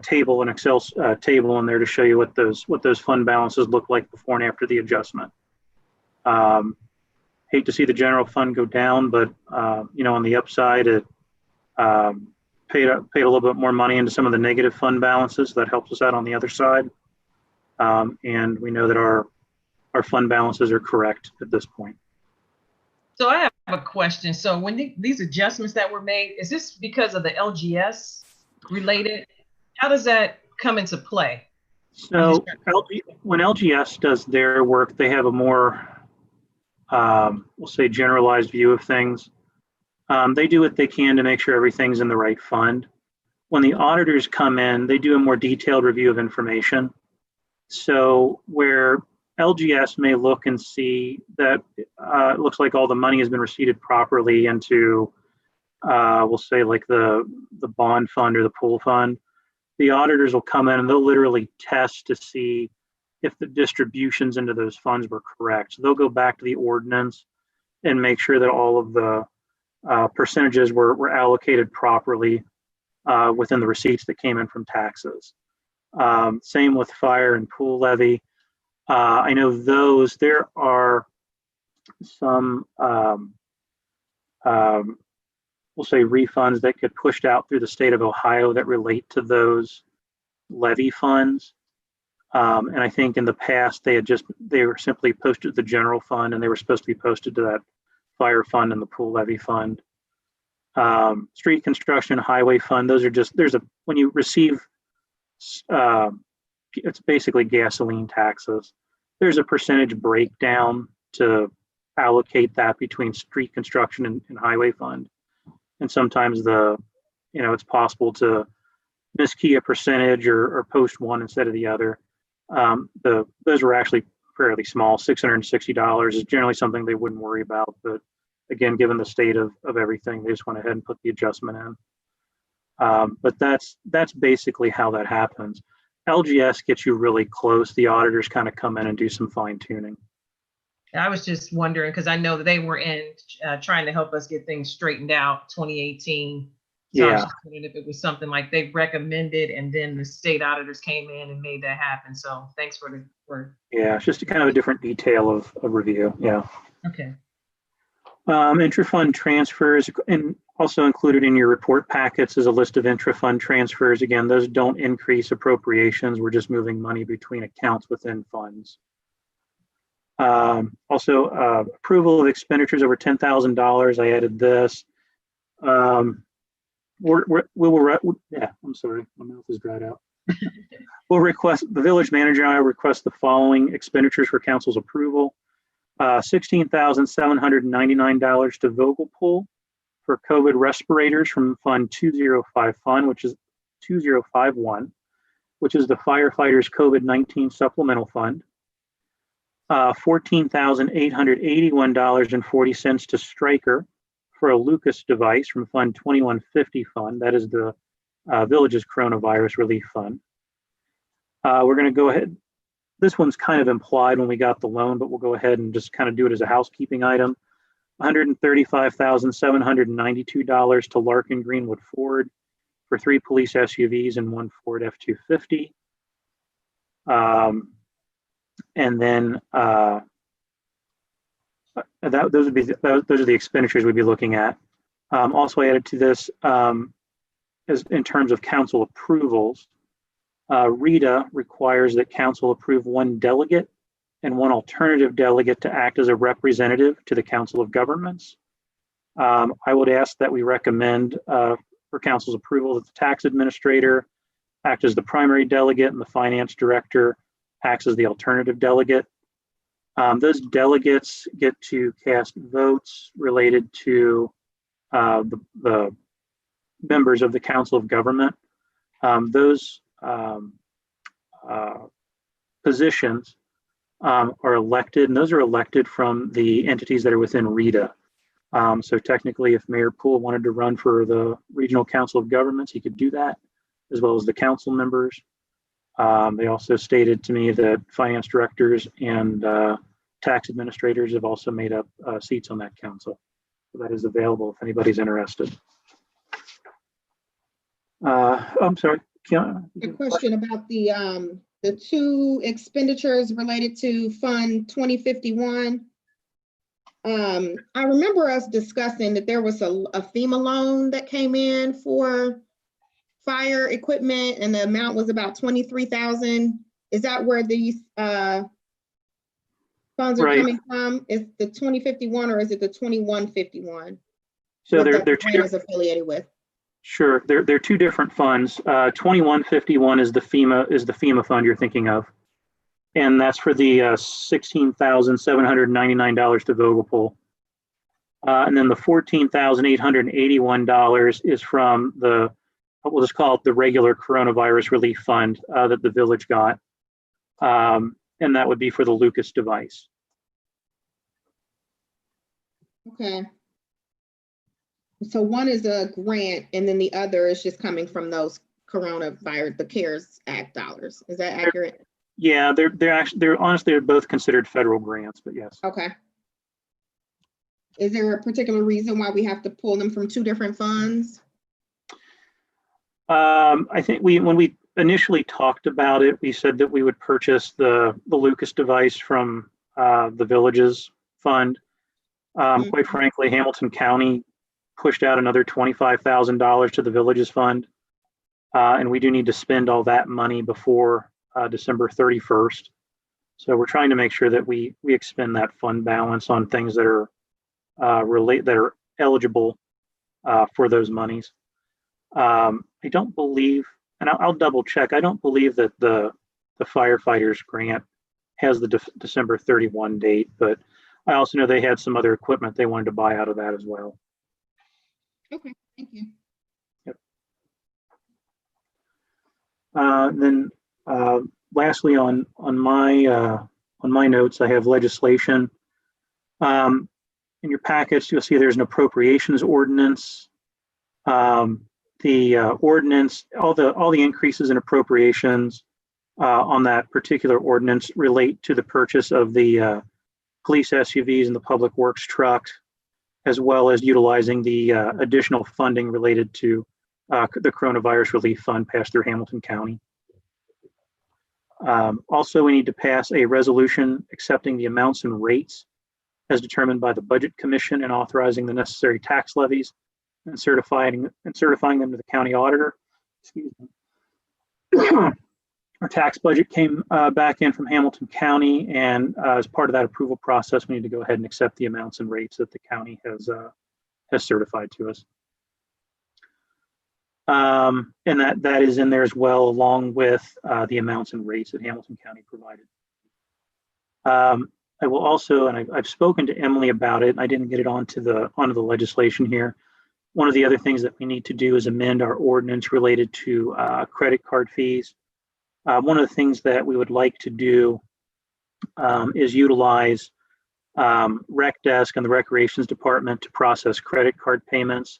table, an Excel table in there to show you what those fund balances look like before and after the adjustment. Hate to see the general fund go down, but on the upside, it paid a little bit more money into some of the negative fund balances. So that helps us out on the other side. And we know that our fund balances are correct at this point. So I have a question. So when these adjustments that were made, is this because of the LGS related? How does that come into play? So when LGS does their work, they have a more, we'll say, generalized view of things. They do what they can to make sure everything's in the right fund. When the auditors come in, they do a more detailed review of information. So where LGS may look and see that it looks like all the money has been receipted properly into, we'll say, like the bond fund or the pool fund, the auditors will come in and they'll literally test to see if the distributions into those funds were correct. So they'll go back to the ordinance and make sure that all of the percentages were allocated properly within the receipts that came in from taxes. Same with fire and pool levy. I know there are some, we'll say, refunds that get pushed out through the state of Ohio that relate to those levy funds. And I think in the past, they were simply posted to the general fund and they were supposed to be posted to that fire fund and the pool levy fund. Street construction, highway fund, those are just, when you receive, it's basically gasoline taxes. There's a percentage breakdown to allocate that between street construction and highway fund. And sometimes it's possible to miskey a percentage or post one instead of the other. Those were actually fairly small. $660 is generally something they wouldn't worry about. But again, given the state of everything, they just went ahead and put the adjustment in. But that's basically how that happens. LGS gets you really close. The auditors kind of come in and do some fine tuning. I was just wondering, because I know that they were trying to help us get things straightened out 2018. So I was just wondering if it was something like they recommended and then the state auditors came in and made that happen. So thanks for. Yeah, it's just a kind of a different detail of review. Yeah. Okay. Interfund transfers, and also included in your report packets is a list of intrafund transfers. Again, those don't increase appropriations. We're just moving money between accounts within funds. Also, approval of expenditures over $10,000. I added this. I'm sorry, my mouth is dried out. The village manager and I request the following expenditures for council's approval. $16,799 to Vogelpool for COVID respirators from Fund 205 which is 2051, which is the firefighters COVID-19 supplemental fund. $14,881.40 to Stryker for a Lucas device from Fund 2150 fund. That is the village's coronavirus relief fund. We're going to go ahead. This one's kind of implied when we got the loan, but we'll go ahead and just kind of do it as a housekeeping item. $135,792 to Larkin Greenwood Ford for 3 police SUVs and 1 Ford F-250. And then those are the expenditures we'd be looking at. Also added to this, as in terms of council approvals, RETA requires that council approve 1 delegate and 1 alternative delegate to act as a representative to the Council of Governments. I would ask that we recommend for council's approval that the tax administrator act as the primary delegate and the finance director acts as the alternative delegate. Those delegates get to cast votes related to the members of the Council of Government. Those positions are elected, and those are elected from the entities that are within RETA. So technically, if Mayor Poole wanted to run for the Regional Council of Governments, he could do that, as well as the council members. They also stated to me that finance directors and tax administrators have also made up seats on that council. So that is available if anybody's interested. I'm sorry. A question about the 2 expenditures related to Fund 2051. I remember us discussing that there was a FEMA loan that came in for fire equipment, and the amount was about $23,000. Is that where these funds are coming from? Is the 2051 or is it the 2151? So they're 2 is affiliated with. Sure, they're 2 different funds. 2151 is the FEMA fund you're thinking of, and that's for the $16,799 to Vogelpool. And then the $14,881 is from we'll just call it the regular coronavirus relief fund that the village got, and that would be for the Lucas device. Okay. So one is a grant, and then the other is just coming from those coronavirus, the CARES Act dollars. Is that accurate? Yeah, they're honestly, they're both considered federal grants, but yes. Okay. Is there a particular reason why we have to pull them from 2 different funds? I think when we initially talked about it, we said that we would purchase the Lucas device from the village's fund. Quite frankly, Hamilton County pushed out another $25,000 to the village's fund. And we do need to spend all that money before December 31st. So we're trying to make sure that we expend that fund balance on things that are that are eligible for those monies. I don't believe, and I'll double check, I don't believe that the firefighters grant has the December 31 date, but I also know they had some other equipment they wanted to buy out of that as well. Okay, thank you. Yep. Then lastly, on my notes, I have legislation. In your packets, you'll see there's an Appropriations Ordinance. The ordinance, all the increases in appropriations on that particular ordinance relate to the purchase of the police SUVs and the public works trucks, as well as utilizing the additional funding related to the coronavirus relief fund passed through Hamilton County. Also, we need to pass a resolution accepting the amounts and rates as determined by the Budget Commission and authorizing the necessary tax levies and certifying them to the county auditor. Excuse me. Our tax budget came back in from Hamilton County, and as part of that approval process, we need to go ahead and accept the amounts and rates that the county has certified to us. And that is in there as well, along with the amounts and rates that Hamilton County provided. I will also, and I've spoken to Emily about it. I didn't get it onto the legislation here. One of the other things that we need to do is amend our ordinance related to credit card fees. One of the things that we would like to do is utilize Rec Desk and the Recreations Department to process credit card payments.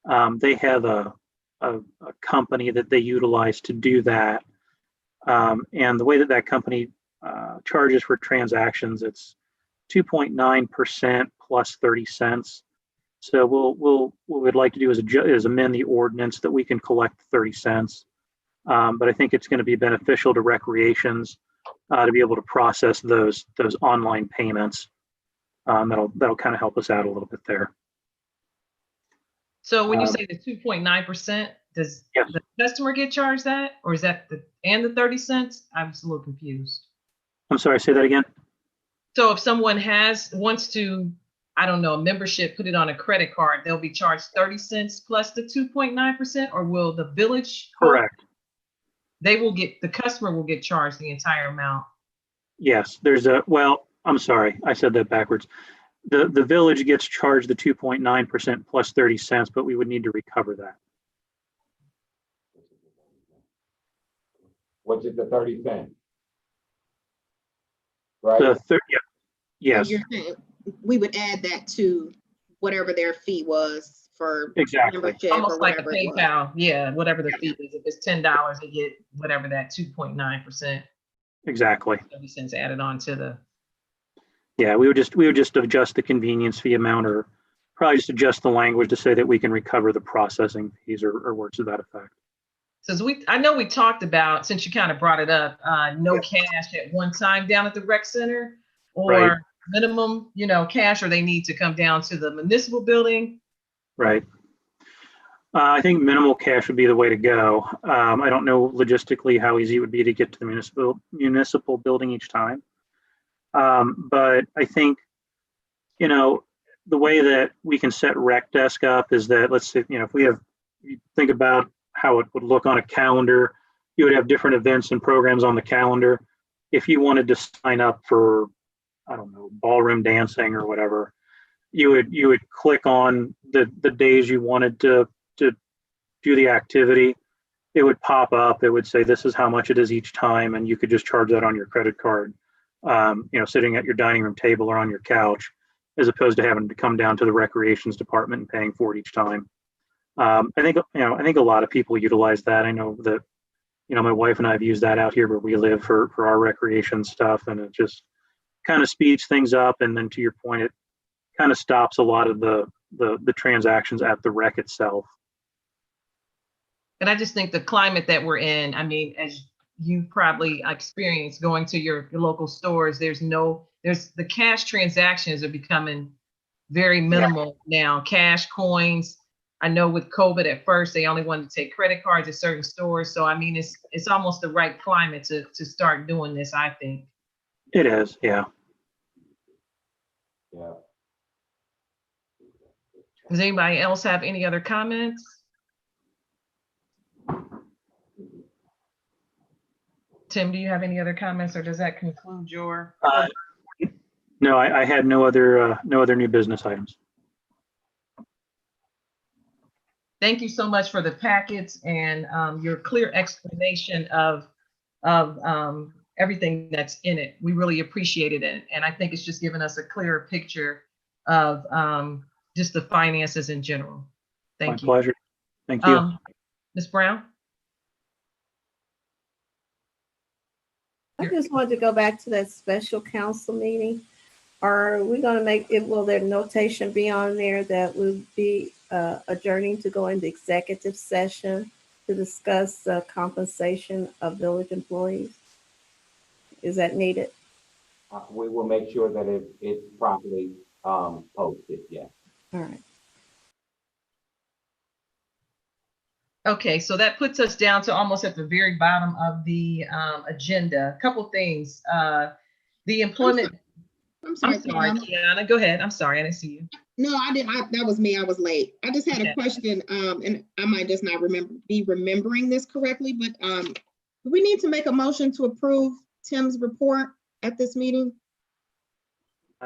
They have a company that they utilize to do that. And the way that company charges for transactions, it's 2.9% plus 30 cents. So what we'd like to do is amend the ordinance that we can collect 30 cents. But I think it's going to be beneficial to recreations to be able to process those online payments. That'll kind of help us out a little bit there. So when you say the 2.9%, does Yes. the customer get charged that, or is that the 30 cents? I'm just a little confused. I'm sorry, say that again. So if someone wants to, I don't know, a membership, put it on a credit card, they'll be charged 30 cents plus the 2.9%, or will the village? Correct. The customer will get charged the entire amount. Yes, I'm sorry, I said that backwards. The village gets charged the 2.9% plus 30 cents, but we would need to recover that. Which is the 30 cents. Right? Yeah, yes, So you're saying we would add that to whatever their fee was for exactly. membership or Almost like a whatever it was. PayPal, yeah, whatever the fee is. If it's $10, they get whatever that 2.9%, Exactly. 30 cents added on to the. Yeah, we would just adjust the convenience fee amount, or probably just adjust the language to say that we can recover the processing fees or words to that effect. So I know we talked about, since you kind of brought it up, no cash at one time down at the rec center, or Right. minimum, cash, or they need to come down to the municipal building. Right. I think minimal cash would be the way to go. I don't know logistically how easy it would be to get to the municipal building each time. But I think, the way that we can set rec desk up is that, let's say, if you think about how it would look on a calendar, you would have different events and programs on the calendar. If you wanted to sign up for, I don't know, ballroom dancing or whatever, you would click on the days you wanted to do the activity. It would pop up. It would say, this is how much it is each time. And you could just charge that on your credit card, sitting at your dining room table or on your couch, as opposed to having to come down to the recreations department and paying for it each time. I think a lot of people utilize that. I know that, my wife and I have used that out here where we live for our recreation stuff, and it just kind of speeds things up. And then to your point, it kind of stops a lot of the transactions at the rec itself. And I just think the climate that we're in, as you probably experienced going to your local stores, the cash transactions are becoming very minimal now. Cash, coins. I know with COVID at first, they only wanted to take credit cards at certain stores. So, it's almost the right climate to start doing this, I think. It is, yeah. Yeah. Does anybody else have any other comments? Tim, do you have any other comments, or does that conclude your? No, I had no other new business items. Thank you so much for the packets and your clear explanation of everything that's in it. We really appreciated it. And I think it's just given us a clearer picture of just the finances in general. Thank you. My pleasure. Thank you. Ms. Brown? I just wanted to go back to that special council meeting. Are we going to make it, will there notation be on there that we'll be adjourning to go into executive session to discuss the compensation of village employees? Is that needed? We will make sure that it's properly posted, yes. All right. Okay, so that puts us down to almost at the very bottom of the agenda. A couple things. The employment. I'm sorry, Kiana, go ahead. I'm sorry, I didn't see you. No, I didn't. That was me. I was late. I just had Okay. a question, and I might just not be remembering this correctly, but do we need to make a motion to approve Tim's report at this meeting?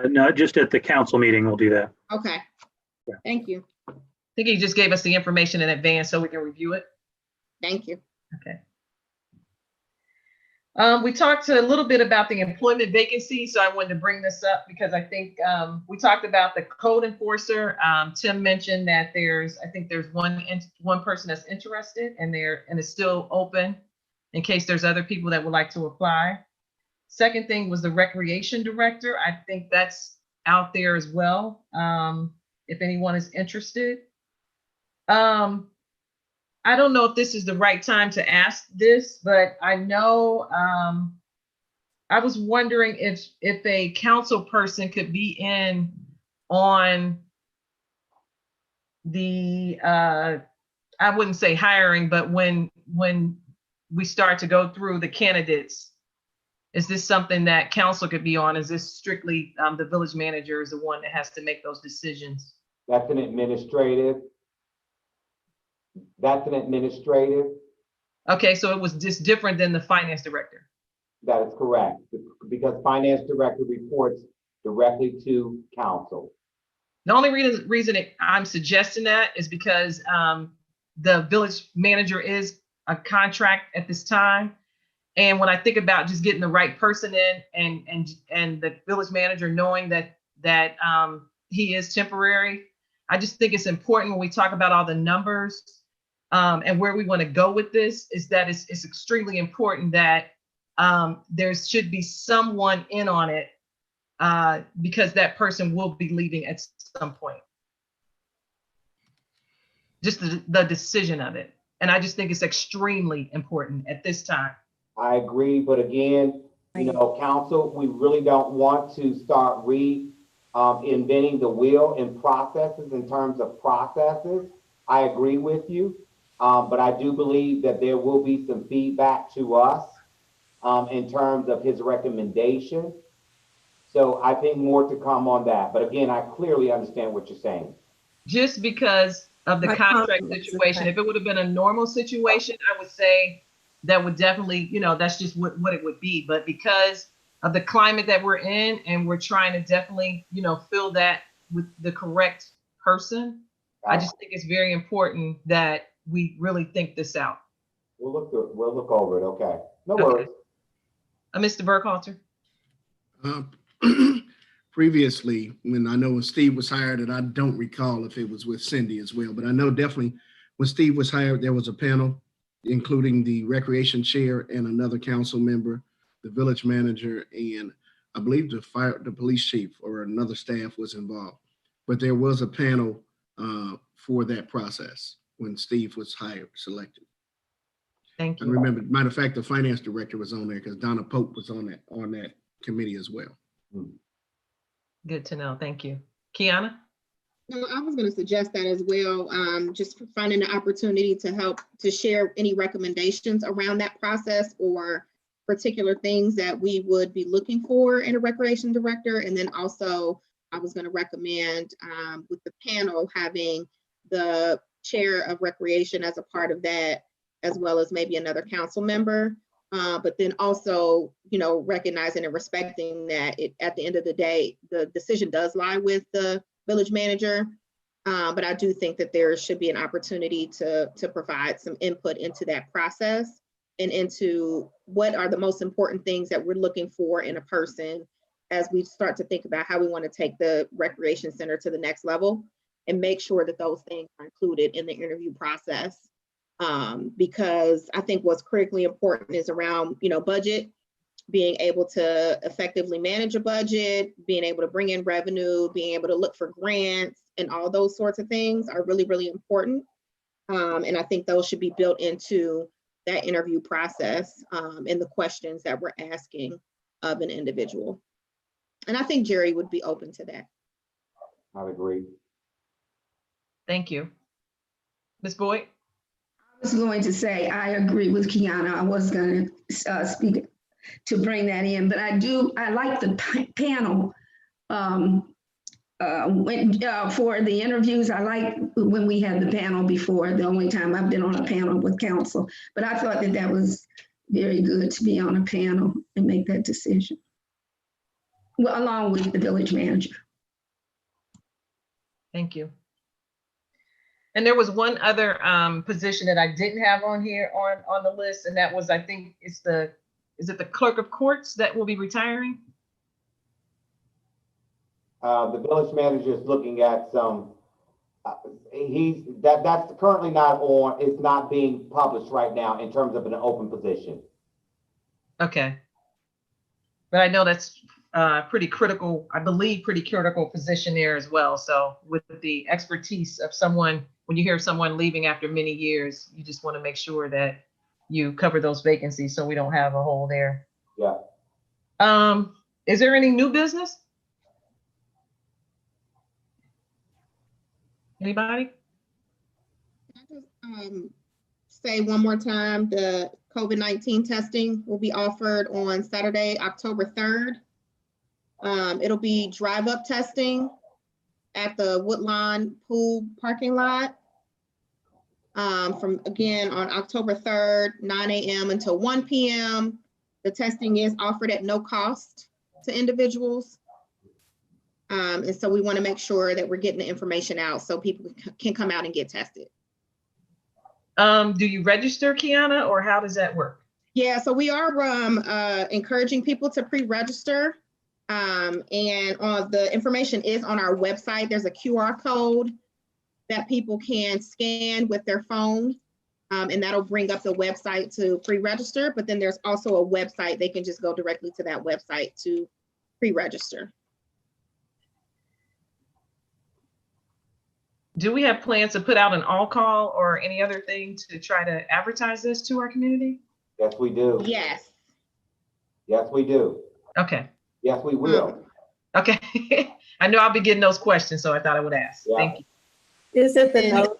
No, just at the council meeting, we'll do that. Okay. Yeah. Thank you. I think he just gave us the information in advance so we can review it. Thank you. Okay. We talked a little bit about the employment vacancy, so I wanted to bring this up because I think we talked about the code enforcer. Tim mentioned that there's one person that's interested, and it's still open in case there's other people that would like to apply. Second thing was the recreation director. I think that's out there as well. if anyone is interested. I don't know if this is the right time to ask this, but I know I was wondering if a council person could be in on the I wouldn't say hiring, but when we start to go through the candidates, is this something that council could be on? Is this strictly the village manager is the one that has to make those decisions? That's an administrative. Okay, so it was just different than the finance director. That is correct, because finance director reports directly to council. The only reason I'm suggesting that is because the village manager is a contract at this time. And when I think about just getting the right person in and the village manager knowing that he is temporary, I just think it's important when we talk about all the numbers and where we want to go with this is that it's extremely important that there should be someone in on it because that person will be leaving at some point. Just the decision of it. And I just think it's extremely important at this time. I agree, but again, council, we really don't want to start inventing the wheel in processes in terms of processes. I agree with you, but I do believe that there will be some feedback to us in terms of his recommendation. So I think more to come on that. But again, I clearly understand what you're saying. Just because of the contract situation, if it would have been a normal situation, I would say that would definitely, that's just what it would be. But because of the climate that we're in and we're trying to definitely, fill that with the correct person, I just think it's very important that we really think this out. We'll look over it. Okay. No worries. Mr. Burkhalter. Previously, when Steve was hired, and I don't recall if it was with Cindy as well, but I know definitely when Steve was hired, there was a panel, including the recreation chair and another council member, the village manager, and I believe the police chief or another staff was involved. But there was a panel for that process when Steve was selected. Thank you. I remember, matter of fact, the finance director was on there because Donna Pope was on that committee as well. Good to know. Thank you. Kiana? No, I was going to suggest that as well, just finding an opportunity to help to share any recommendations around that process or particular things that we would be looking for in a recreation director. And then also, I was going to recommend with the panel having the chair of recreation as a part of that, as well as maybe another council member. But then also, recognizing and respecting that at the end of the day, the decision does lie with the village manager. But I do think that there should be an opportunity to provide some input into that process and into what are the most important things that we're looking for in a person as we start to think about how we want to take the recreation center to the next level and make sure that those things are included in the interview process. Because I think what's critically important is around, budget, being able to effectively manage a budget, being able to bring in revenue, being able to look for grants, and all those sorts of things are really, really important. And I think those should be built into that interview process and the questions that we're asking of an individual. And I think Jerry would be open to that. I agree. Thank you. Ms. Boyd? I was going to say, I agree with Kiana. I was going to speak to bring that in, but I like the panel for the interviews. I like when we had the panel before, the only time I've been on a panel with council, but I thought that was very good to be on a panel and make that decision. Well, along with the village manager. Thank you. And there was one other position that I didn't have on here on the list, and that was, I think is it the clerk of courts that will be retiring? The village manager is looking at some, that's currently not on, it's not being published right now in terms of an open position. Okay. But I know that's pretty critical, I believe, pretty critical position there as well. So with the expertise of someone, when you hear someone leaving after many years, you just want to make sure that you cover those vacancies so we don't have a hole there. Yeah. Is there any new business? Anybody? Say one more time, the COVID-19 testing will be offered on Saturday, October 3rd. It'll be drive-up testing at the Woodlawn pool parking lot. From, again, on October 3rd, 9 a.m. until 1 p.m. The testing is offered at no cost to individuals. And so we want to make sure that we're getting the information out so people can come out and get tested. Do you register, Kiana, or how does that work? Yeah, so we are encouraging people to pre-register. And the information is on our website. There's a QR code that people can scan with their phone. And that'll bring up the website to pre-register. But then there's also a website. They can just go directly to that website to pre-register. Do we have plans to put out an all-call or any other thing to try to advertise this to our community? Yes, we do. Yes. Yes, we do. Okay. Yes, we will. Okay. I know I'll be getting those questions, so I thought I would ask. Yeah. Thank you. Is it the note?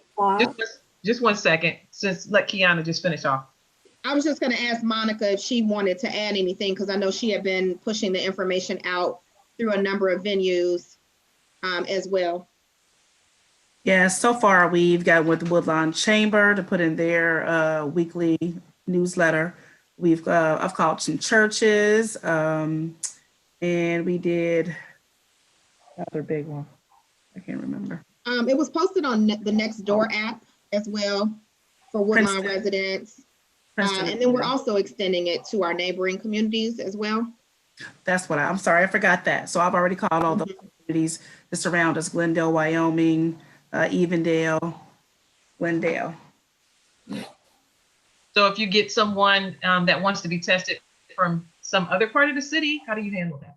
Just 1 second, since let Kiana just finish off. I was just going to ask Monica if she wanted to add anything, because I know she had been pushing the information out through a number of venues as well. Yeah, so far we've got with Woodlawn Chamber to put in their weekly newsletter. I've called some churches, and we did another big one. I can't remember. It was posted on the Nextdoor app as well for Woodlawn Princeton. residents. Princeton. And then we're also extending it to our neighboring communities as well. That's what I'm sorry, I forgot that. So I've already called all the communities that surround us: Glendale, Wyoming, Evendale, Glendale. So if you get someone that wants to be tested from some other part of the city, how do you handle that?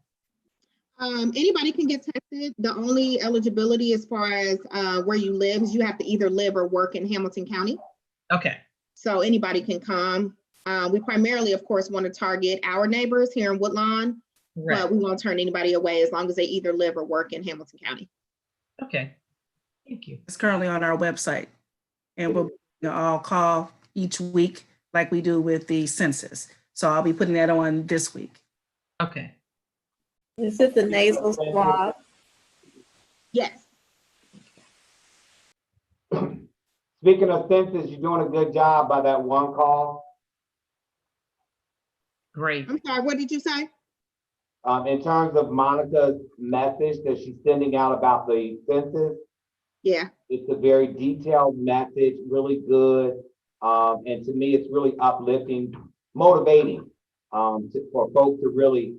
Anybody can get tested. The only eligibility as far as where you live is you have to either live or work in Hamilton County. Okay. So anybody can come. We primarily, of course, want to target our neighbors here in Woodlawn, Right. but we won't turn anybody away as long as they either live or work in Hamilton County. Okay. Thank you. It's currently on our website, and we'll all call each week like we do with the census. So I'll be putting that on this week. Okay. Is it the nasal swab? Yes. Speaking of census, you're doing a good job by that one call. Great. I'm sorry, what did you say? In terms of Monica's message that she's sending out about the census, Yeah. it's a very detailed message, really good. And to me, it's really uplifting, motivating for folks to really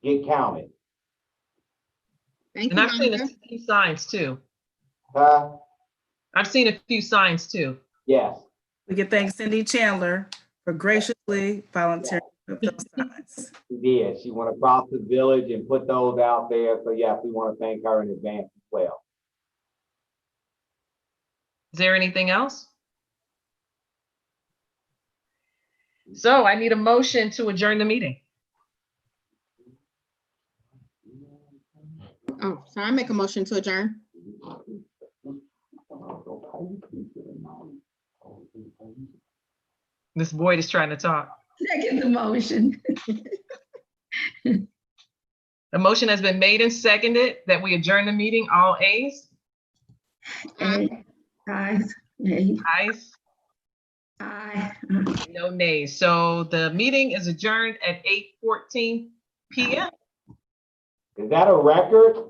get counted. Thank And you, I've seen a Monica. few signs too. Huh? I've seen a few signs too. Yes. We can thank Cindy Chandler for graciously volunteering with those signs. She did. She went across the village and put those out there. So yes, we want to thank her in advance as well. Is there anything else? So I need a motion to adjourn the meeting. Oh, sorry, I make a motion to adjourn. Ms. Boyd is trying to talk. Second the motion. The motion has been made and seconded that we adjourn the meeting. All ayes? Aye. Ayes. Aye. Ayes? Aye. No nays. So the meeting is adjourned at 8:14 p.m. Is that a record?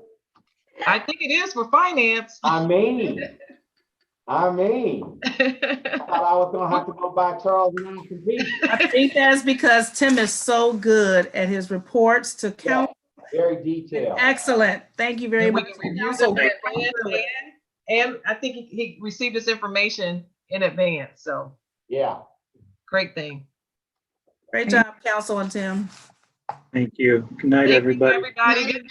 I think it is for finance. I mean, I thought I was gonna have to go by Charles and I compete. I think that's because Tim is so good at his reports to count. Very detailed. Excellent. Thank you very And we much. reviewed them in advance, and I think he received this information in advance. So Yeah. great thing. Great job, Council and Tim. Thank you. Good night, Thank you, everybody. everybody. Good night.